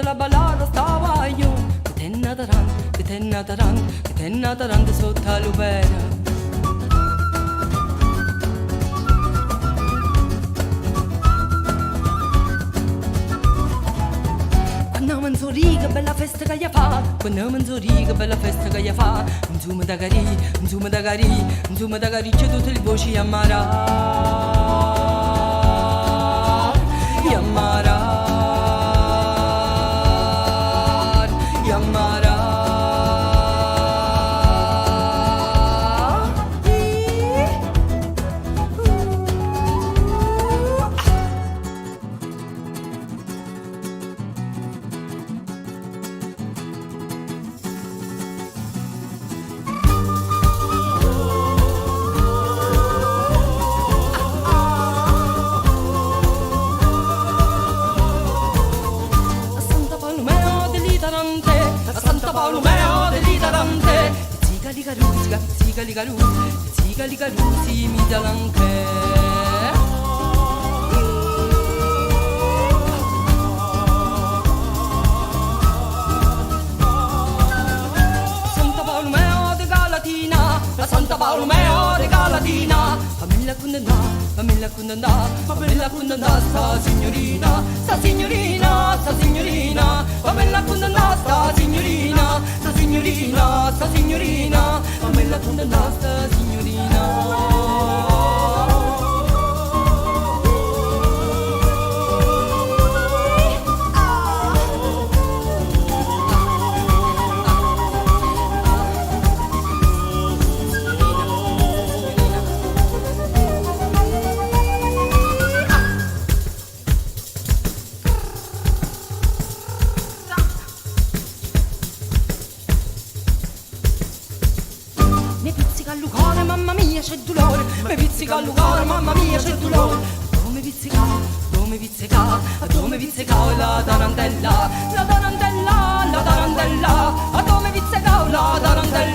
la ballata stava io, che te natarante sotto l'uvera. Quando mi sorriga bella festa che gli fa, quando mi sorriga bella festa che gli fa, insomma da cari, c'è tutte le voci amara. Zigaligalu, si mi dà l'anche. Santa Bartolomeo de Galatina, famiglia condanna, sta signorina, famiglia condanna, sta signorina, famiglia condanna, sta signorina. C'è dolore, mi pizzica al luore, mamma mia c'è dolore. Dove pizzica la tarantella, a dove pizzica la tarantella, a dove pizzica la tarantella.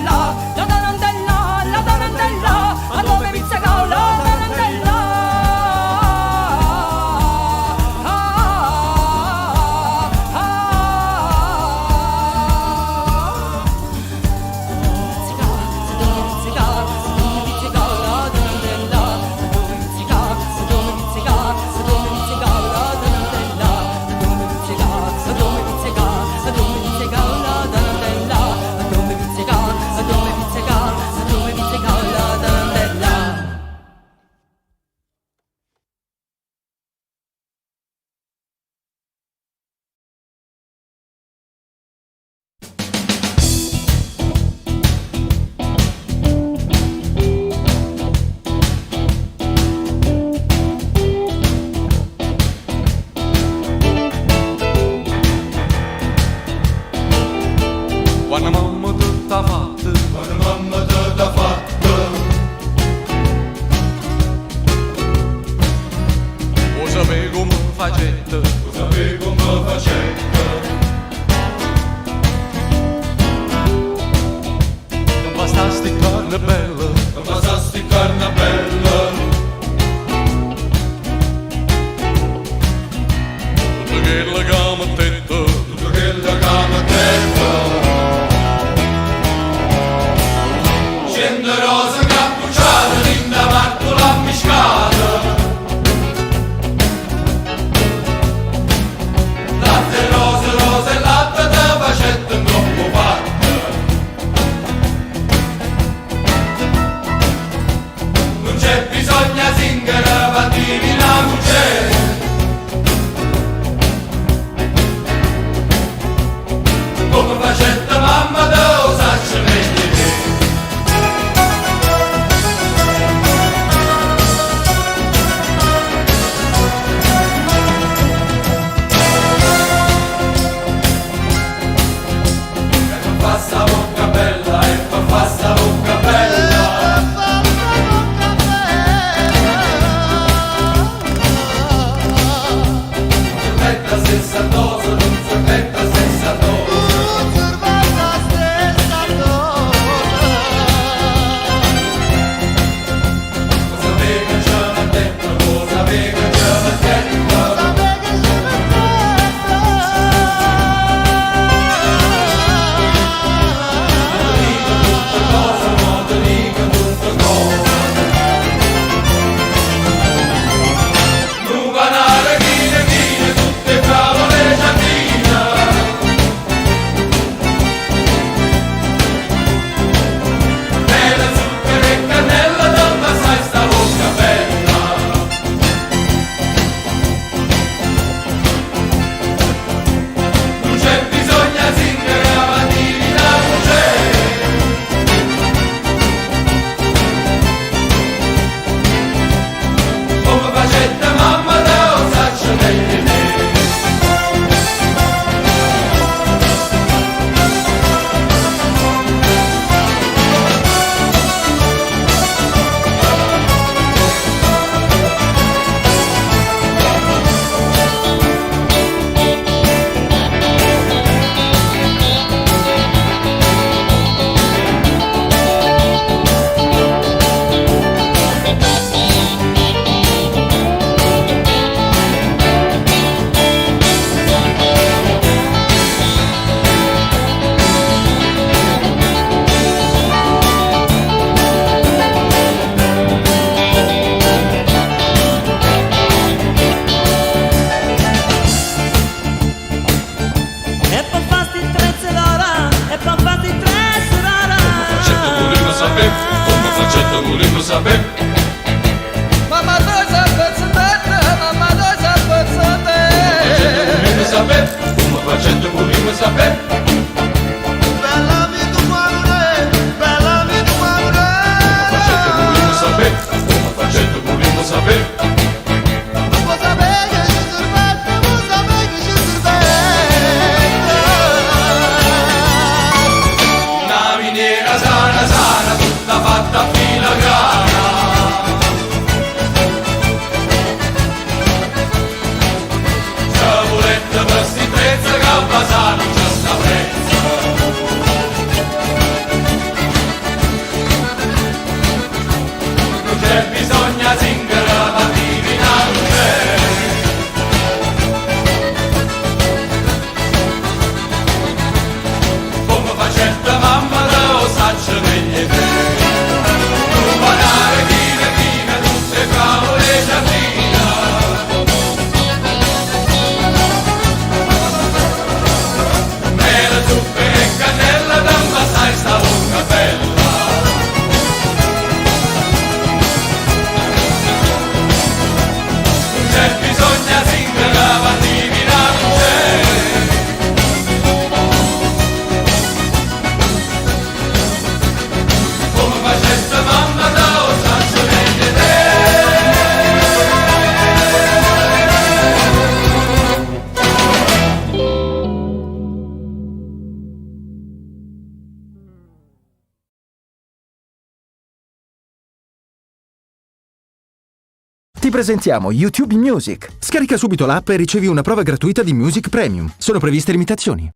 presentiamo YouTube Music. Scarica subito l'app e ricevi una prova gratuita di Music Premium. Sono previste limitazioni.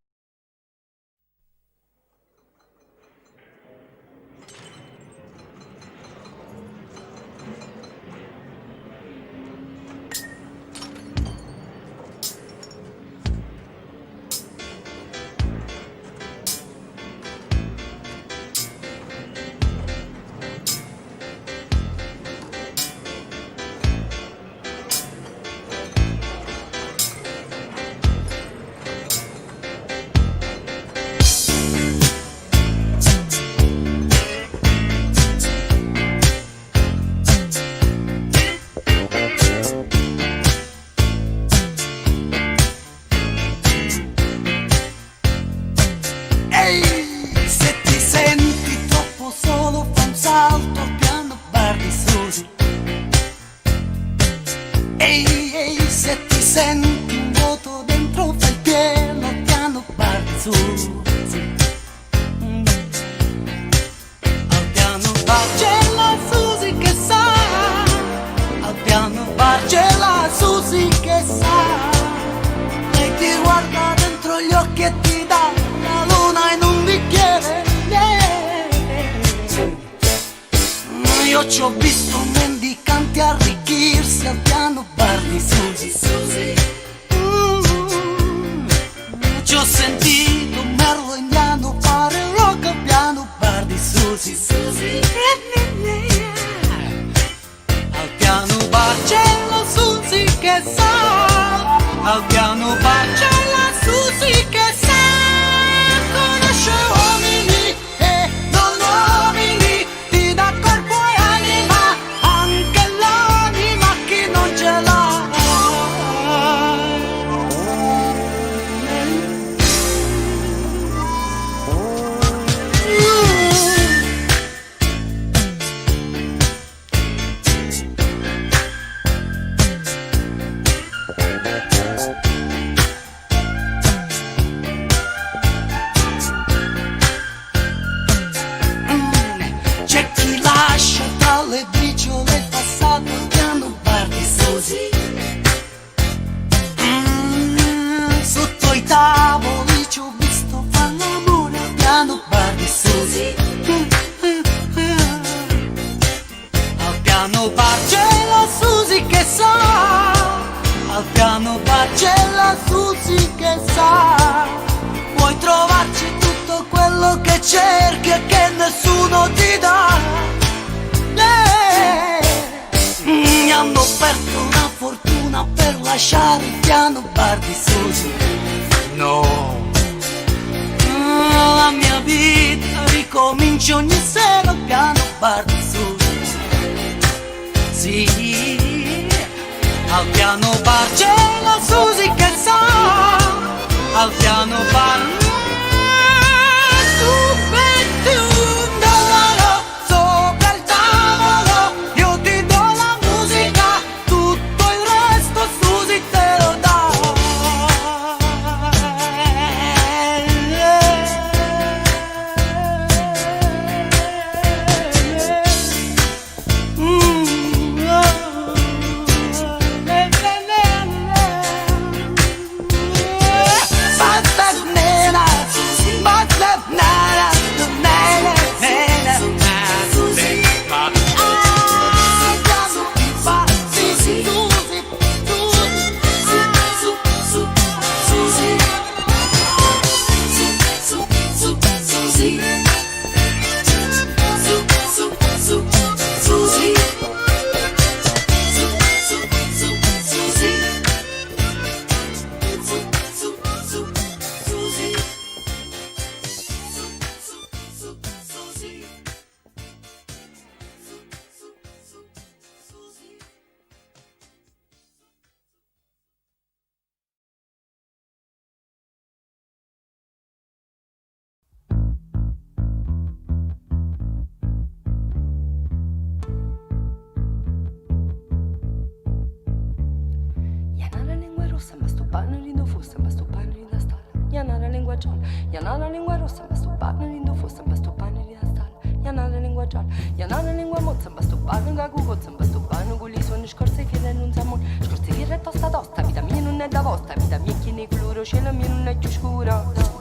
Janara lingua gialla, janara lingua mozza, basto pano gagu gozza, basto pano con gli suoni scorse che non siamo, scorse che re tosta tosta, vita mia non è da vostra, vita mia che ne coloro, cielo mia non è più scura.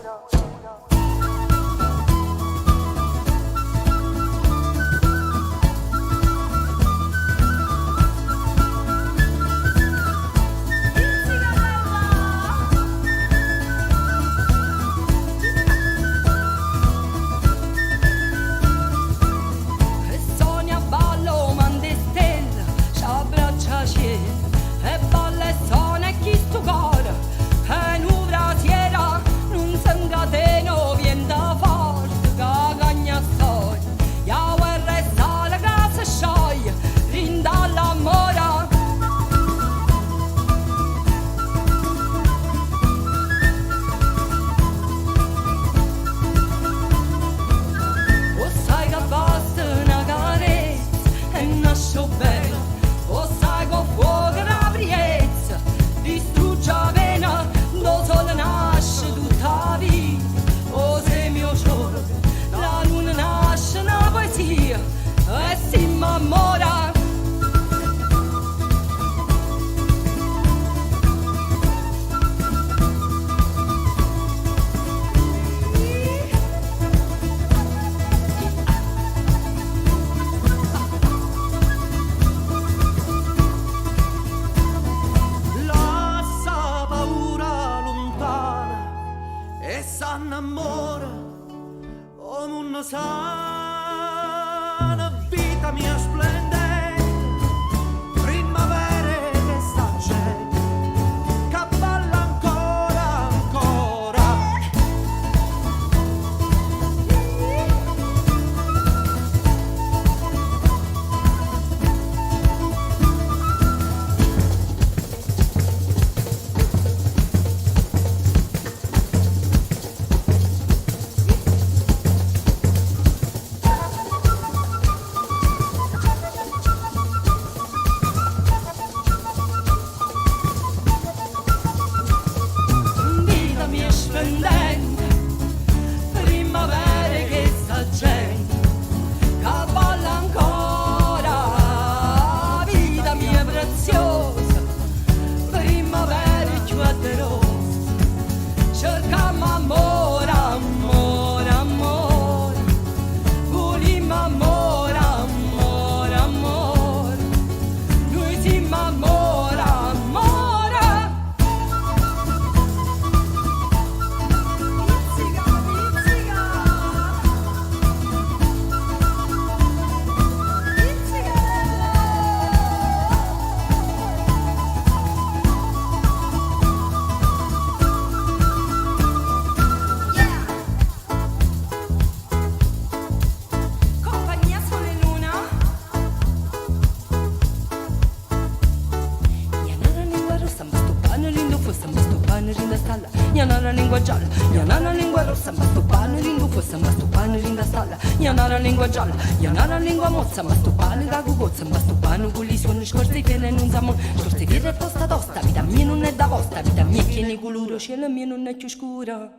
E balla e suona e chi sto cuore, e n'uvra tiera, non s'ingateno, vien da forte, che cagna storia. Ja guerra e sale, grassa e scioglie, rinda l'amore. O sai che basta una carezza e nasce bella. O sai che fuoco la priezza distrugge la pena, do sole nasce tutta la vita. O se mio giorno, la luna nasce una poesia e si innamora. S'annamora, o non sa, la vita mia splendente, primavera che sta gente, che balla ancora, ancora. Primavera che sta gente, che balla ancora, vita mia preziosa, primavera più aderosa, cercammo amore, amore, amore, volimmo amore, amore, amore, noi siamo amore, amore. Compagnia Sole e Luna. Janara lingua rossa, ma sto pane rindo fossa, ma sto pane rinda stalla. Janara lingua gialla, janara lingua rossa, ma sto pane rindo fossa, ma sto pane rinda stalla. Janara lingua gialla, janara lingua mozza, ma sto pane gagu gozza, ma sto pane con gli suoni scorse che non siamo, scorse che re tosta tosta, vita mia non è da vostra, vita mia che ne coloro, cielo mia non è più scura.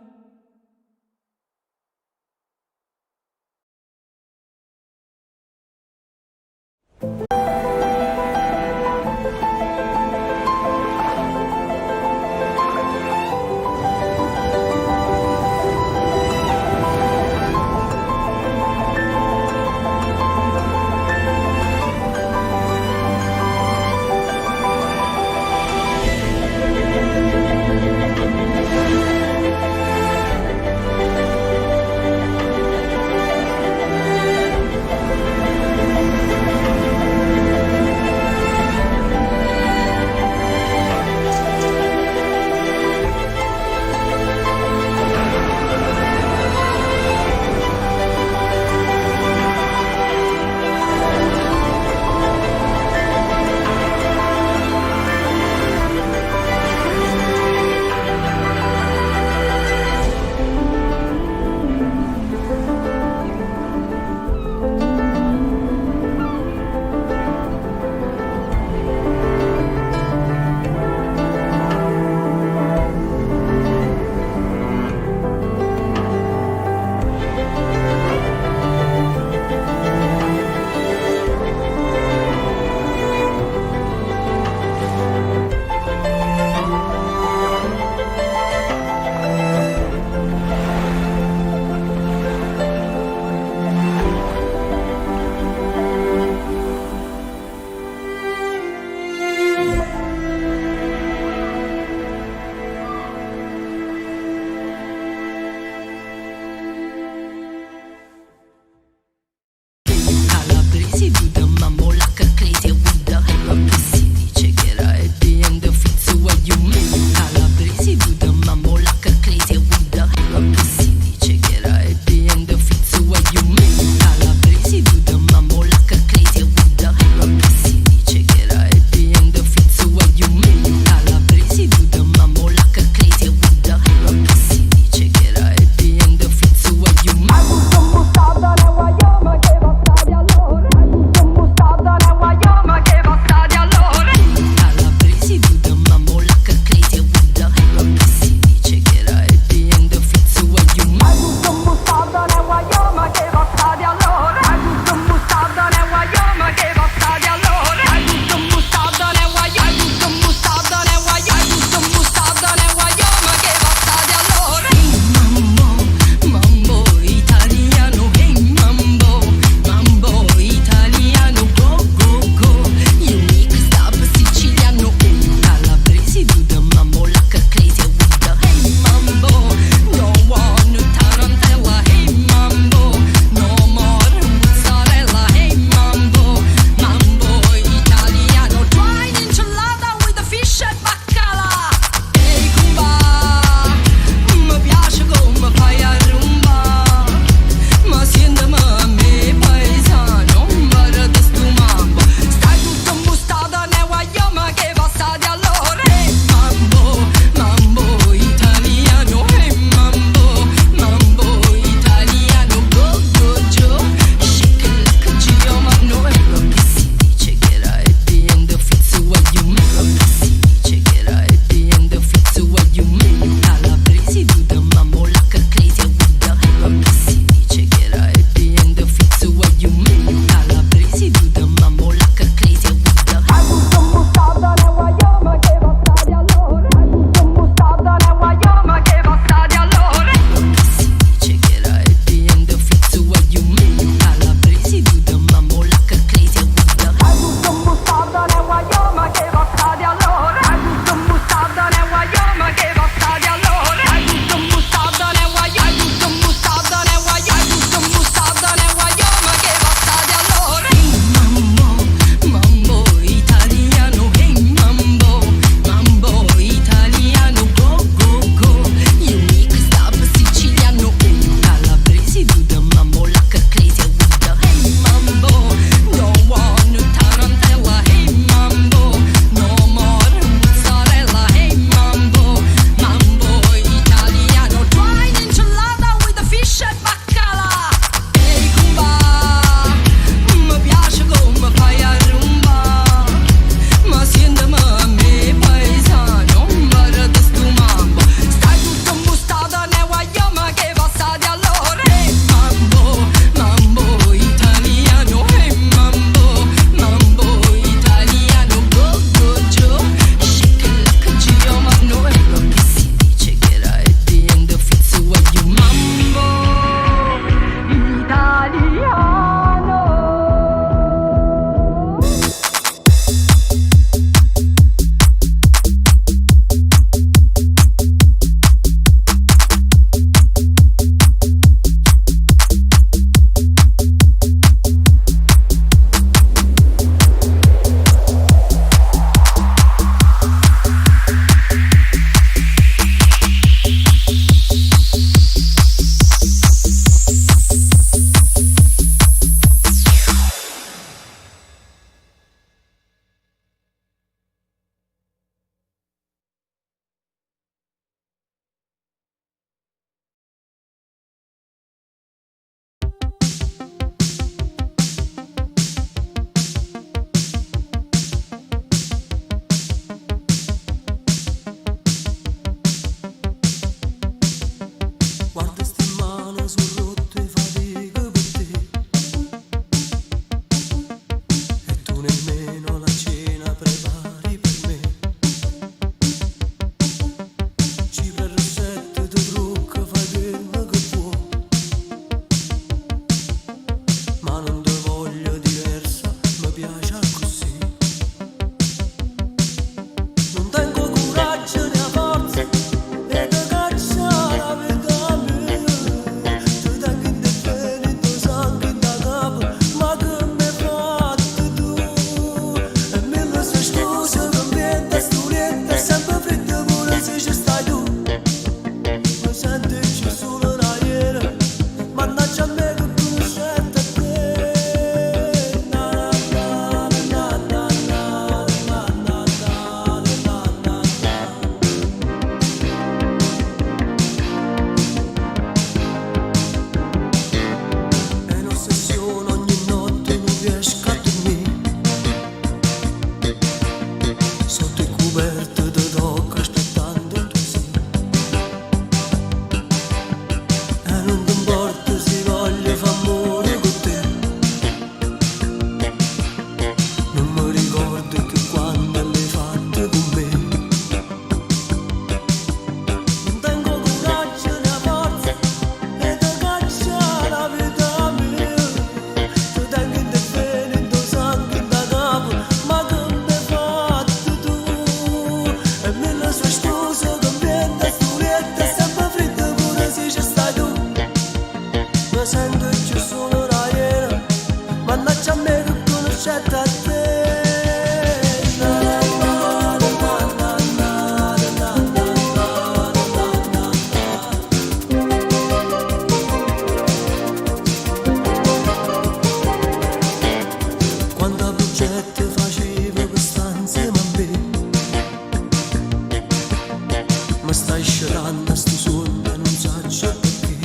ma stai scerando sto sogno e non so perché.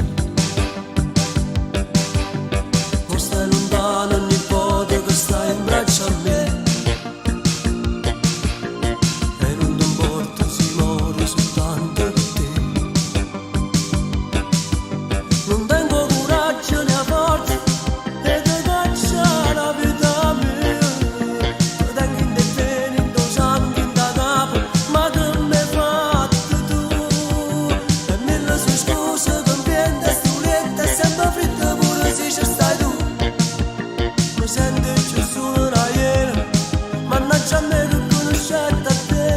O stai lontano ogni volta che stai in braccio a me, e non ti importa se muore soltanto per te. Non tengo coraggio né forza e ti caccia la vita mia. Ti tengo in te bene, in tuo sangue, in da capo, ma che mi hai fatto tu? E mille sue scuse che ambiente e stuletta, e sempre fritta pure se ci stai tu. Mi sento più solo da ieri, mannaggia a me che conoscete a te.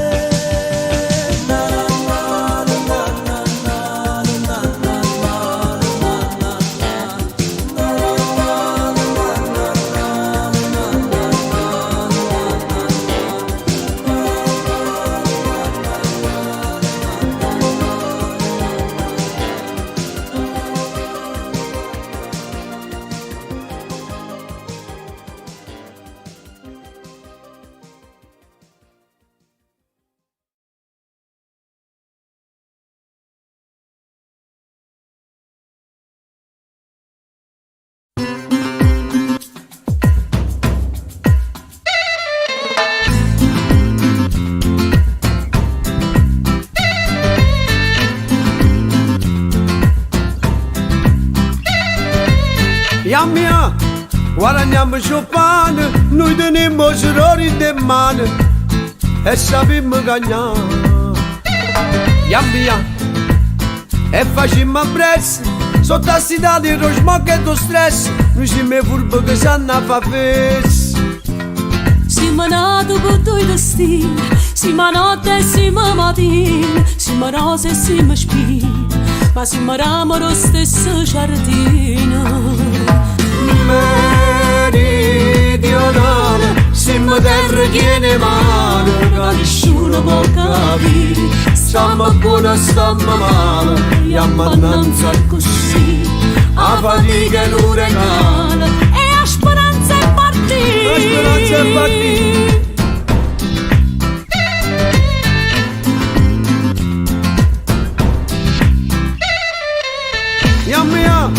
Na na na na na na na na Mia, guadagniamoci il pane, noi teniamo i errori in mano e sappiamo cagnare. Mia, e facciamo a prezzo, sotto a cidade il smog e lo stress, noi siamo furbi che sanno a fare festa. Siamo nati con due destini, siamo notte e siamo mattino, siamo rose e siamo spine, ma siamo ramo lo stesso giardino. Meridionale, siamo terra piena mano, che nessuno può capire, stiamo buoni, stiamo male, e ammannanza così, a fatica e l'uragano, e a speranza è partita. La speranza è partita. Mia,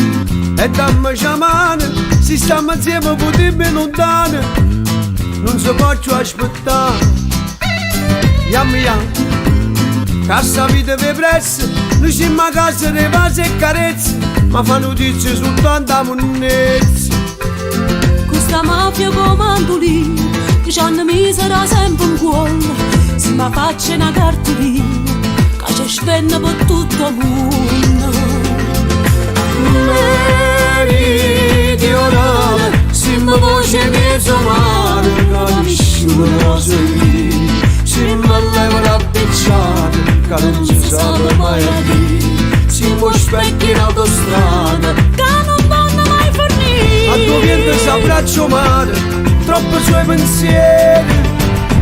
e dammi la mano, se stiamo insieme potremmo lontano, non si può aspettare. Mia, cassa vita per prezzo, noi siamo a casa di pace e carezze, ma fa notizie soltanto a monnezza. Questa mafia come mandolina, che ci hanno misera sempre in cuore, se mi faccia una cartolina, che ci spende per tutto il mondo. Meridionale, siamo voce mezzo mare, che nessuno può sentire, siamo all'evo da picciare, che non si sa mai a dire, siamo specchi in autostrada, che non vanno mai fornire. a tuo viento si abbraccio mare, troppo suoi pensieri,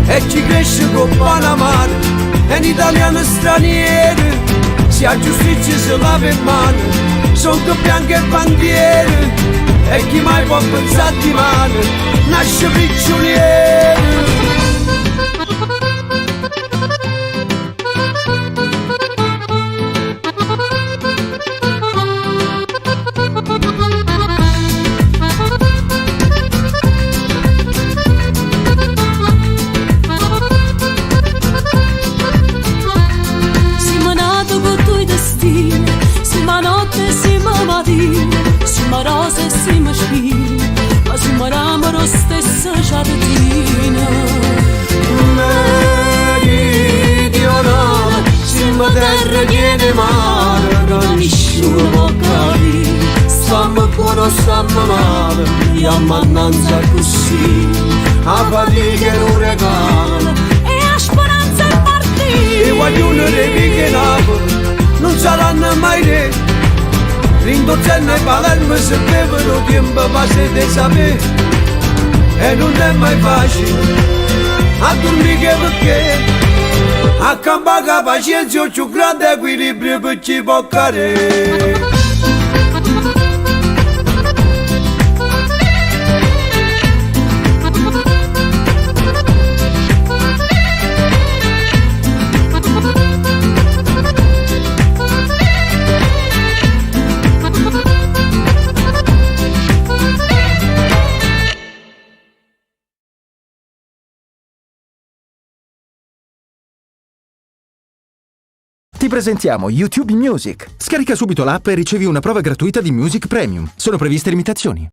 e chi cresce con Panama, è un italiano straniero, se a giustizia si lava in mano, sono bianche bandiere, e chi mai può pensare di mano, nasce prigioniero. Siamo nati con due destini, siamo notte e siamo mattino, siamo rose e siamo spine, ma siamo ramo lo stesso giardino. Meridionale, siamo terra piena mare, che nessuno può capire, stiamo buoni, stiamo male, e ammannanza così, a fatica e l'uragano, E a speranza è partita. e guaglione che Napoli non saranno mai re. Rindozzenne e Palermo se bevono tempo passe di sapere, e non è mai facile a dormire perché a campare la pazienza più grande equilibrio per ci può cadere. Ti presentiamo YouTube Music. Scarica subito l'app e ricevi una prova gratuita di Music Premium. Sono previste limitazioni.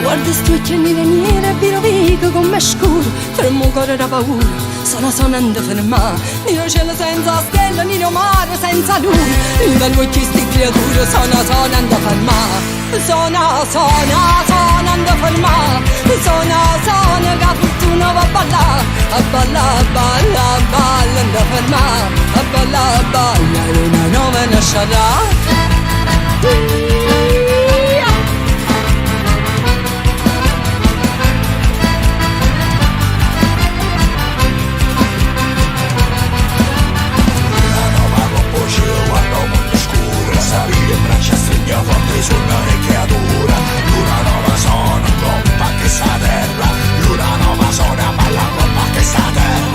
Guarda sto occhiali venire, vino vico con me scuro, fermo un cuore da paura, sono sonando ferma, nino cielo senza stella, nino mare senza luna, da noi queste creature sono sonando ferma, sonando ferma, sono che fortuna va a ballare, a ballare, balla, ballando ferma, a ballare, balla, luna nuova nascerà. Saviglia in braccia stringo forte sulla creatura. Luna nuova sono coppa che sta terra. Luna nuova sono balla coppa che sta terra.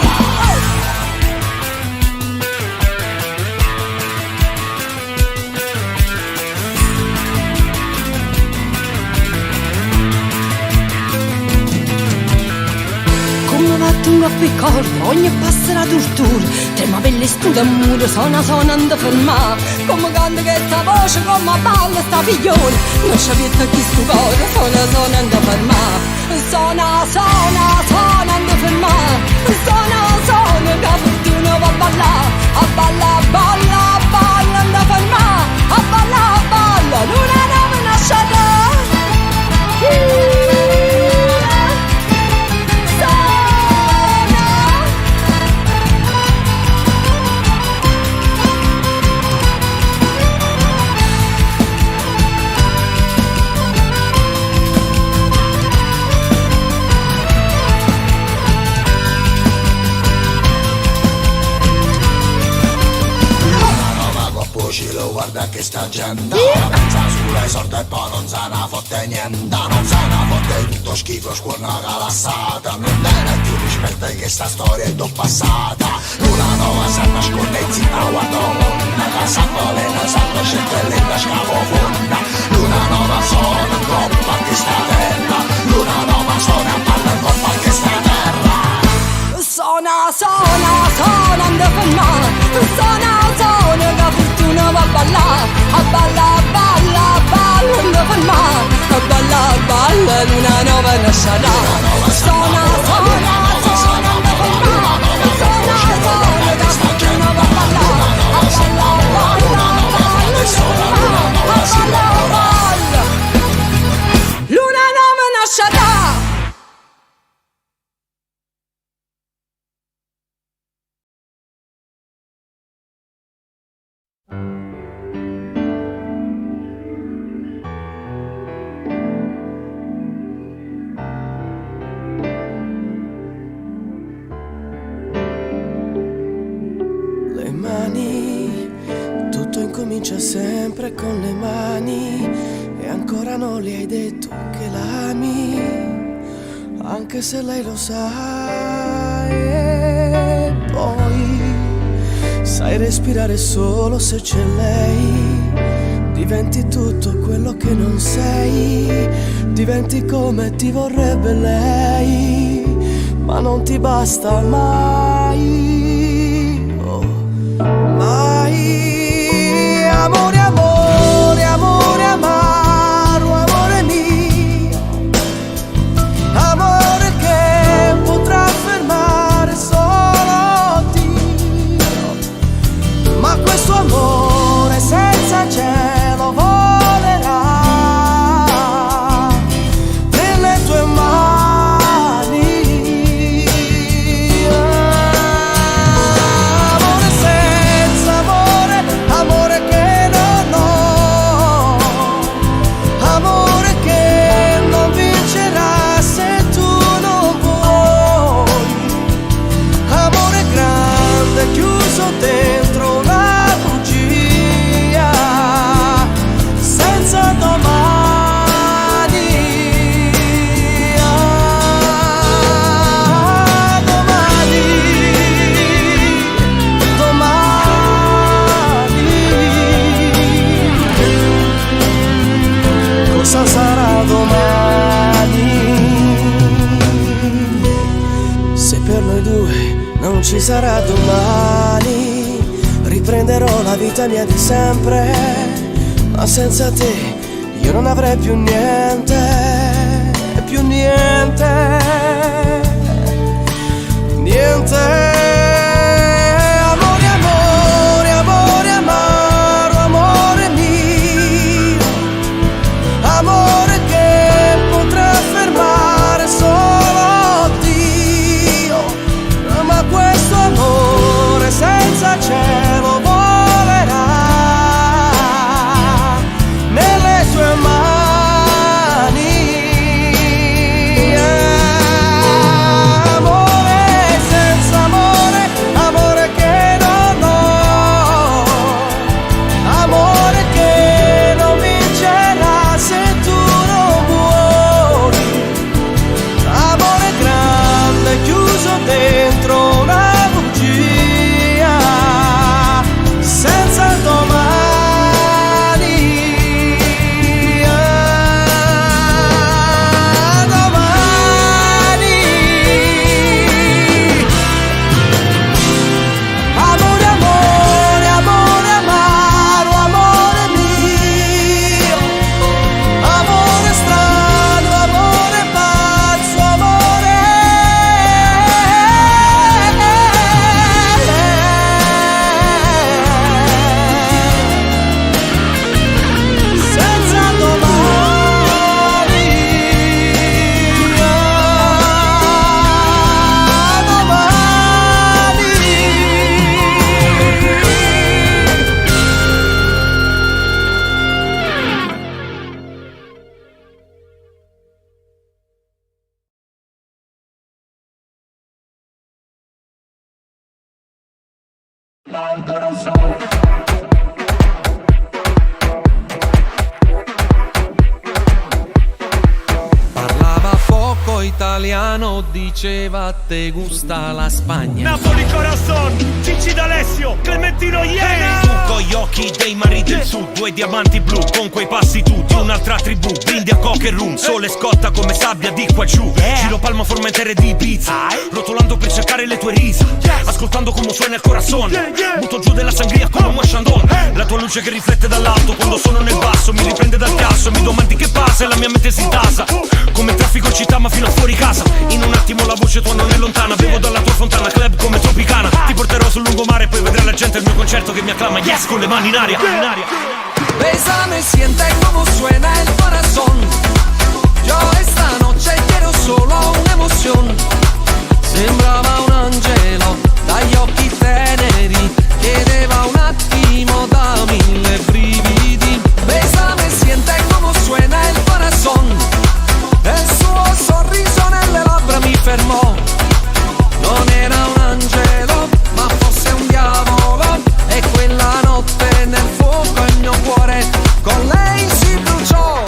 Un coppo e corpo, ogni passo è una tortura. Tema belle studa a muro, sonando ferma. Come canta che sta voce, come balla sta figliola. Non sapete chi sto cuore, sonando ferma. Sonando ferma. Sono che fortuna va a ballare. A balla, balla, ballando ferma. A balla, balla, luna nuova nascerà. Guarda che sta gente, pensa sulle sorte e poi non se ne fotte niente. Non se ne fotte tutto schifo, scuola calassata. Non viene più rispetto che sta storia è passata. Luna nuova se nasconde e zitta guarda una. Casa balena salva scendere da scavo fonda. Luna nuova sono in coppa che sta terra. Luna nuova sono a palla in coppa che sta terra. Sonando ferma. Sono che fortuna va a ballare. A balla, balla, ballando ferma. A balla, balla, luna nuova nascerà. Sonando ferma. Che fortuna va a ballare. A balla, balla, ballando ferma. A balla, balla, luna nuova nascerà. Comincia sempre con le mani e ancora non le hai detto che l'ami, anche se lei lo sa. E poi sai respirare solo se c'è lei, diventi tutto quello che non sei, diventi come ti vorrebbe lei, ma non ti basta mai, oh, mai. Amore, amore, amore, amaro, amore mio, amore che potrà fermare solo Dio, ma questo amore senza cielo volerà nelle tue mani. ci sarà domani, riprenderò la vita mia di sempre, ma senza te io non avrei più niente, niente. Amore, amore, amore, amaro, amore mio, amore che potrà fermare solo Dio, ma questo amore senza cielo volerà nelle tue mani. Amore senza amore, amore che non ho, amore che non vincerà se tu non vuoi, amore grande chiuso dentro una bugia senza domani. Amore, amore, amore, amaro, amore mio, amore strano, amore pazzo, amore senza domani, Parlava poco italiano, diceva te gusta la Spagna. Napoli Corazon, Cicci D'Alessio, Clementino Iena. Tu con gli occhi dei mari del sud, due diamanti blu, con quei passi tu di un'altra tribù. Brindi a coca e rum, sole scotta come sabbia di qua giù. Giro Palma Formentera di Ibiza, rotolando per cercare le tue risa, ascoltando come suona il corazon. Butto giù della sangria come un Chandon. La tua luce che riflette dall'alto quando sono nel basso, mi riprende dal chiasso, mi domandi che passa e la mia mente si tasa. Come traffico in città ma fino a fuori casa. In un attimo la voce tua non è lontana, bevo dalla tua fontana, club come Tropicana. Ti porterò sul lungomare e poi vedrai la gente al mio concerto che mi acclama, yes, con le mani in aria. Bésame, siente como suena el corazón. Yo esta noche quiero solo una emoción. Sembrava un angelo dagli occhi teneri, chiedeva un attimo da mille brividi. Bésame, siente como suena el corazón. El suo sorriso nelle labbra mi fermò. Non era un angelo, ma fosse un diavolo. E quella notte nel fuoco il mio cuore con lei si bruciò.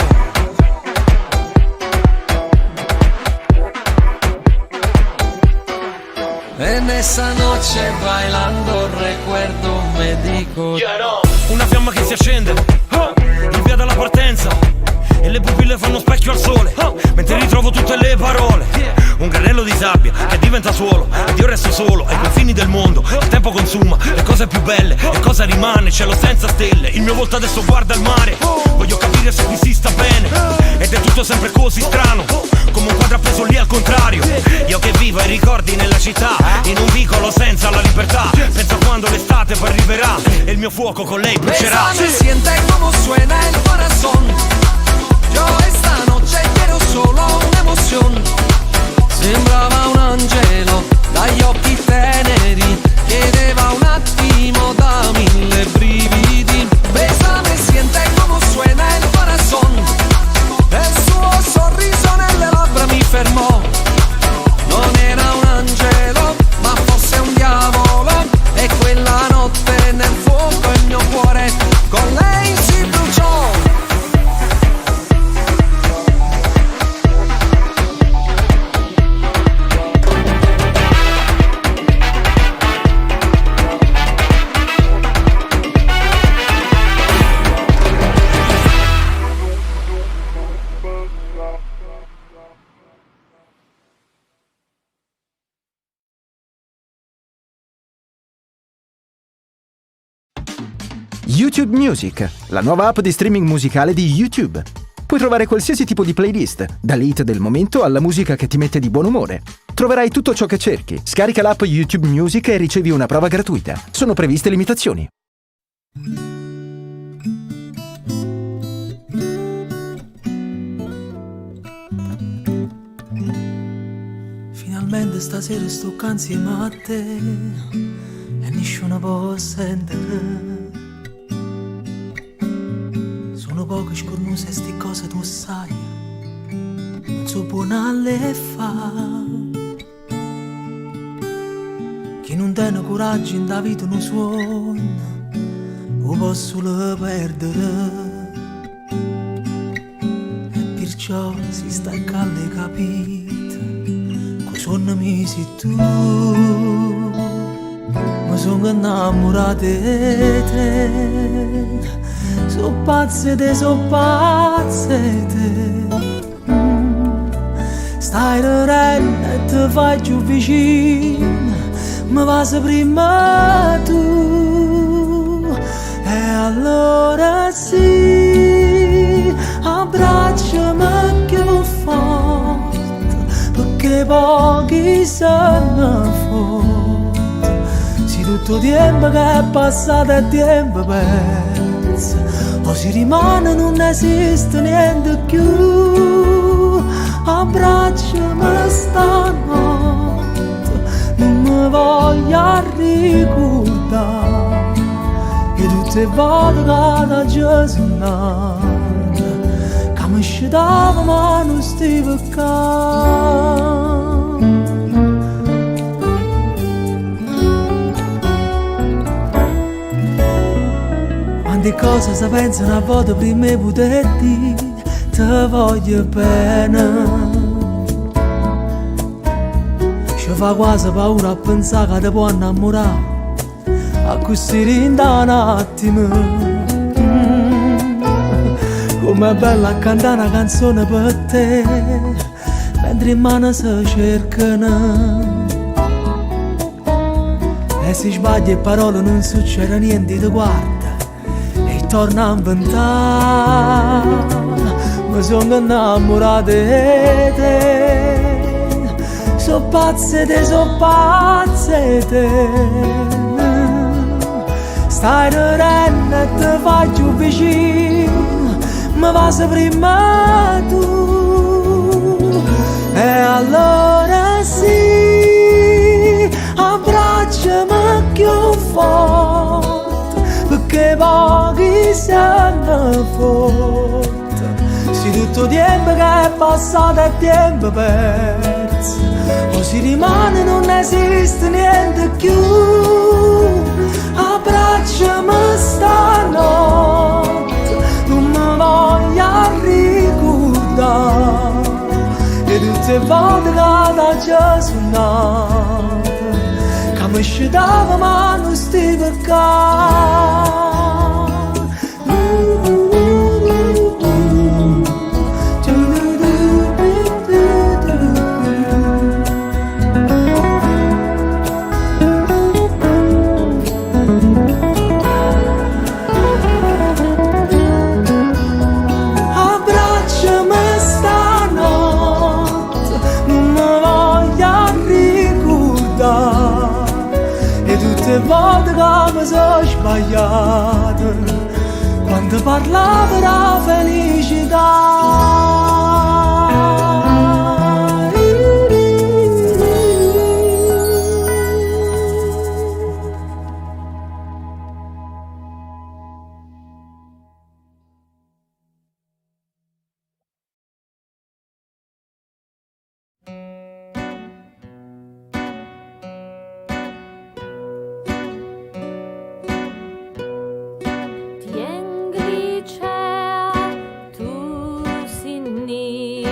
En esa noche bailando recuerdo me dico Una fiamma che si accende, il via dalla partenza, e le pupille fanno specchio al sole, mentre ritrovo tutte le parole. Un granello di sabbia che diventa suolo, ed io resto solo ai confini del mondo. Il tempo consuma le cose più belle, e cosa rimane? Cielo senza stelle, il mio volto adesso guarda il mare. Voglio capire se qui si sta bene, ed è tutto sempre così strano, come un quadro appeso lì al contrario. Io che vivo ai ricordi nella città, in un vicolo senza la libertà. Penso a quando l'estate poi arriverà e il mio fuoco con lei brucerà. Bésame, siente como suena el corazón. Yo esta noche quiero solo una emoción. Sembrava un angelo dagli occhi teneri, chiedeva un attimo da mille brividi. Bésame, siente como suena el corazón. El suo sorriso nelle labbra mi fermò. Non era un angelo, ma fosse un diavolo. E quella notte nel fuoco il mio cuore con lei si bruciò. YouTube Music, la nuova app di streaming musicale di YouTube. Puoi trovare qualsiasi tipo di playlist, dall'hit del momento alla musica che ti mette di buon umore. Troverai tutto ciò che cerchi. Scarica l'app YouTube Music e ricevi una prova gratuita. Sono previste limitazioni. Finalmente stasera sto insieme a te e nessuno può sentire. Sono poche scornuse sti cose tu sai, non so buonale fa. Chi non tiene coraggio in da vita non suona, lo posso le perdere. E perciò si sta a calle capite, coi sonno mi sei tu. Ma sono innamorato di te. So pazze te. Stai ridendo e ti fai più vicino, mi vas prima tu. E allora sì, abbracciami più forte, perché pochi sono forti. Se tutto tempo che è passato è tempo perso, o si rimane non esiste niente più. Abbracciami stanotte, non mi voglio ricordare e tutte le volte che da Gesù che mi scitava ma non stai peccando. Quante cose si pensano a volte prima di poter dire ti voglio bene. Ci fa quasi paura a pensare che ti può innamorare, a così rinda un attimo. Com'è bella a cantare una canzone per te, mentre in mano si cercano. E se sbagli e parole non succede niente, ti guarda e torna a inventare. Mi sono innamorato di te, so pazze te. Stai ridendo e ti fai più vicino, mi vas prima tu. E allora sì, abbracciami più forte, perché pochi sono forti. Se tutto tempo che è passato è tempo perso, o si rimane non esiste niente più. Abbracciami stanotte, non mi voglio ricordare e tutte le volte che da Gesù che mi scitava ma non stai peccando. Le volte che mi sono sbagliato, quando parlavo della felicità. Tu sinni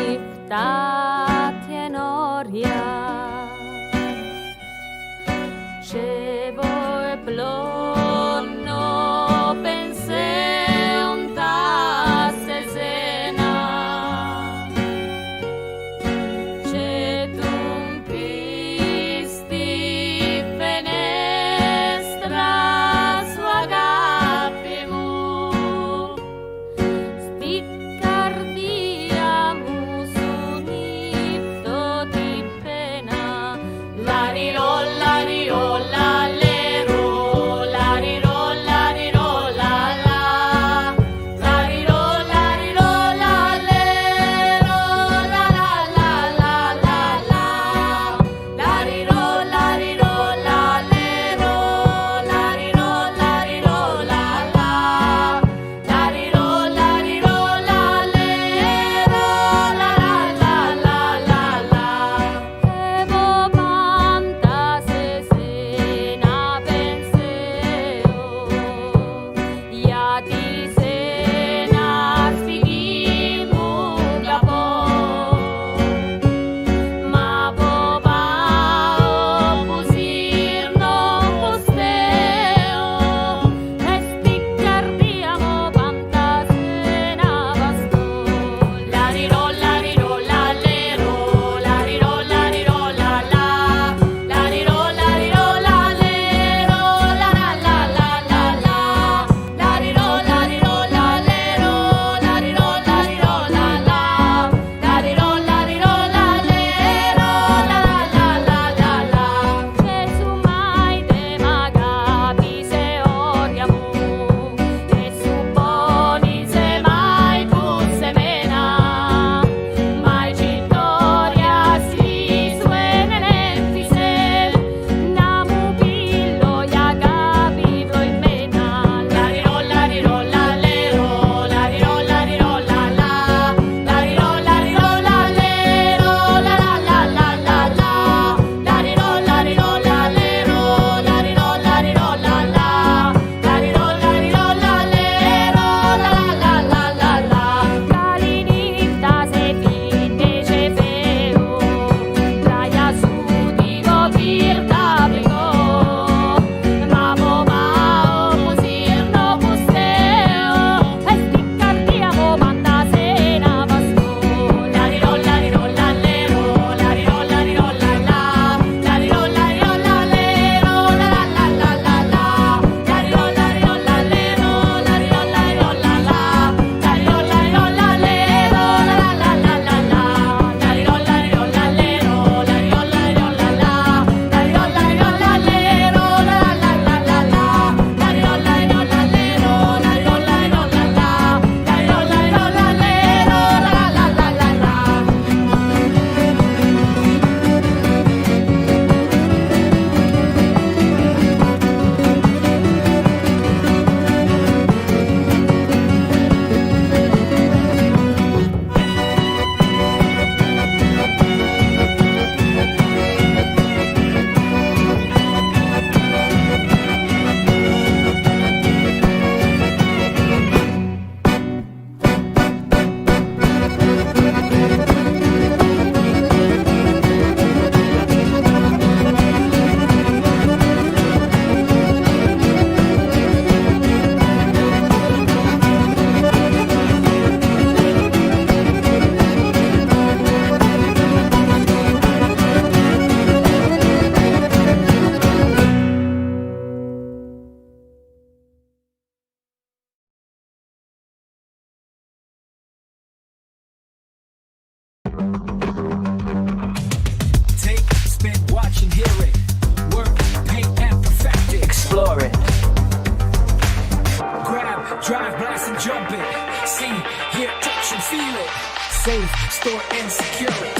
safe, store and secure it.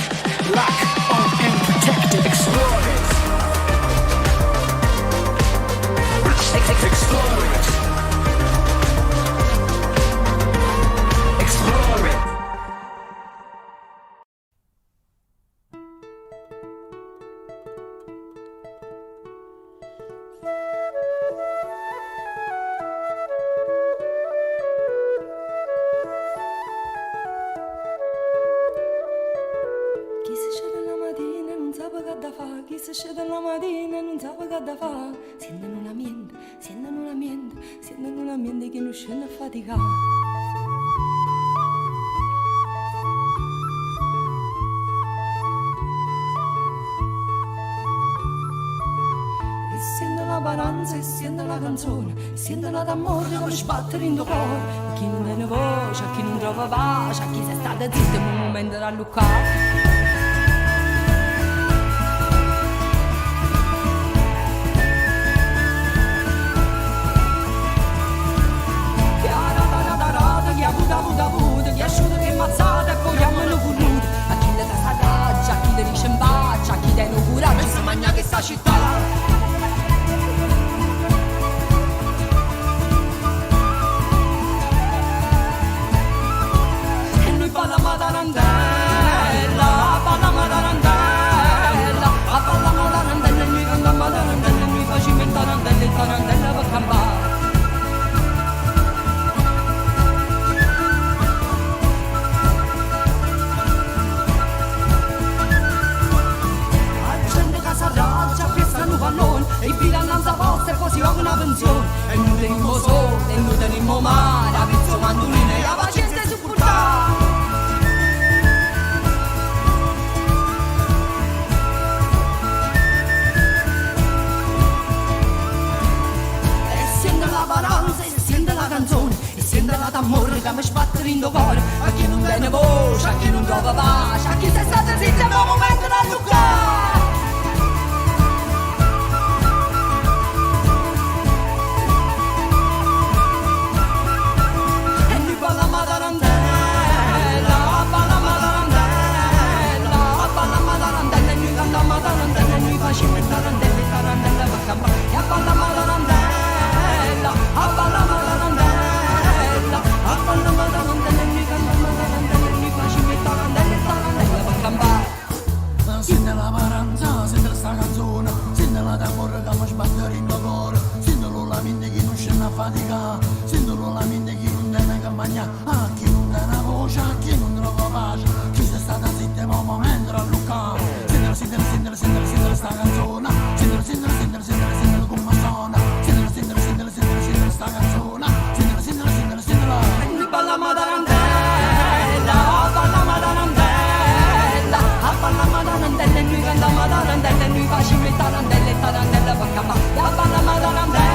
Lock, own and protect it. Explore it. Explore it. Explore it. Chi si scende la mattina non sa che da fa, chi si scende la mattina non sa che da fa. Siendo un ambiente, siendo un ambiente, siendo un ambiente che non scende a faticare. E sento la baranza, e sento la canzone, e sento la d'amore come sbattere in tuo cuore. A chi non tiene voce, a chi non trova pace, a chi si è stata zitta in un momento da luccare. Che asciuga che mazzata e poi chiamano voluto. A chi le testa d'aggia, a chi le dice in faccia, a chi le inaugurata si mangia questa città. E noi parliamo a tarantella, parliamo a tarantella, parliamo a tarantella, e noi cantiamo a tarantella, e noi facciamo il tarantella, il tarantella per campare. E i bilananza posta e così ho una pensione. E noi teniamo sole, e noi teniamo mare, a pizzo mandolino e la pazienza è supportata. E sente la balanza, e sente la canzone, e sente la d'amore che mi sbatte in tuo cuore. A chi non tiene voce, a chi non trova pace, a chi sei stata zitta in un momento da luccare. Facciamo il tarantella, il tarantella per campare. E a balla ma tarantella, a balla ma tarantella, a balla ma tarantella, e noi cantiamo tarantella, e noi facciamo il tarantella per campare. Sente la paranza, sente sta canzone, sente la d'amore che mi sbatte in tuo cuore. Sente la mente che non scende a fatica, sente la mente che non tiene che mangiare, a chi non tiene voce, a chi non trova pace, chi si è stata zitta in un momento a luccare. Sentire sta canzone, sentire come suona, sentire sta canzone, sentire. E noi balliamo a tarantella, balliamo a tarantella, balliamo a tarantella, e noi cantiamo a tarantella, e noi facciamo il tarantella per campare. Balliamo a tarantella.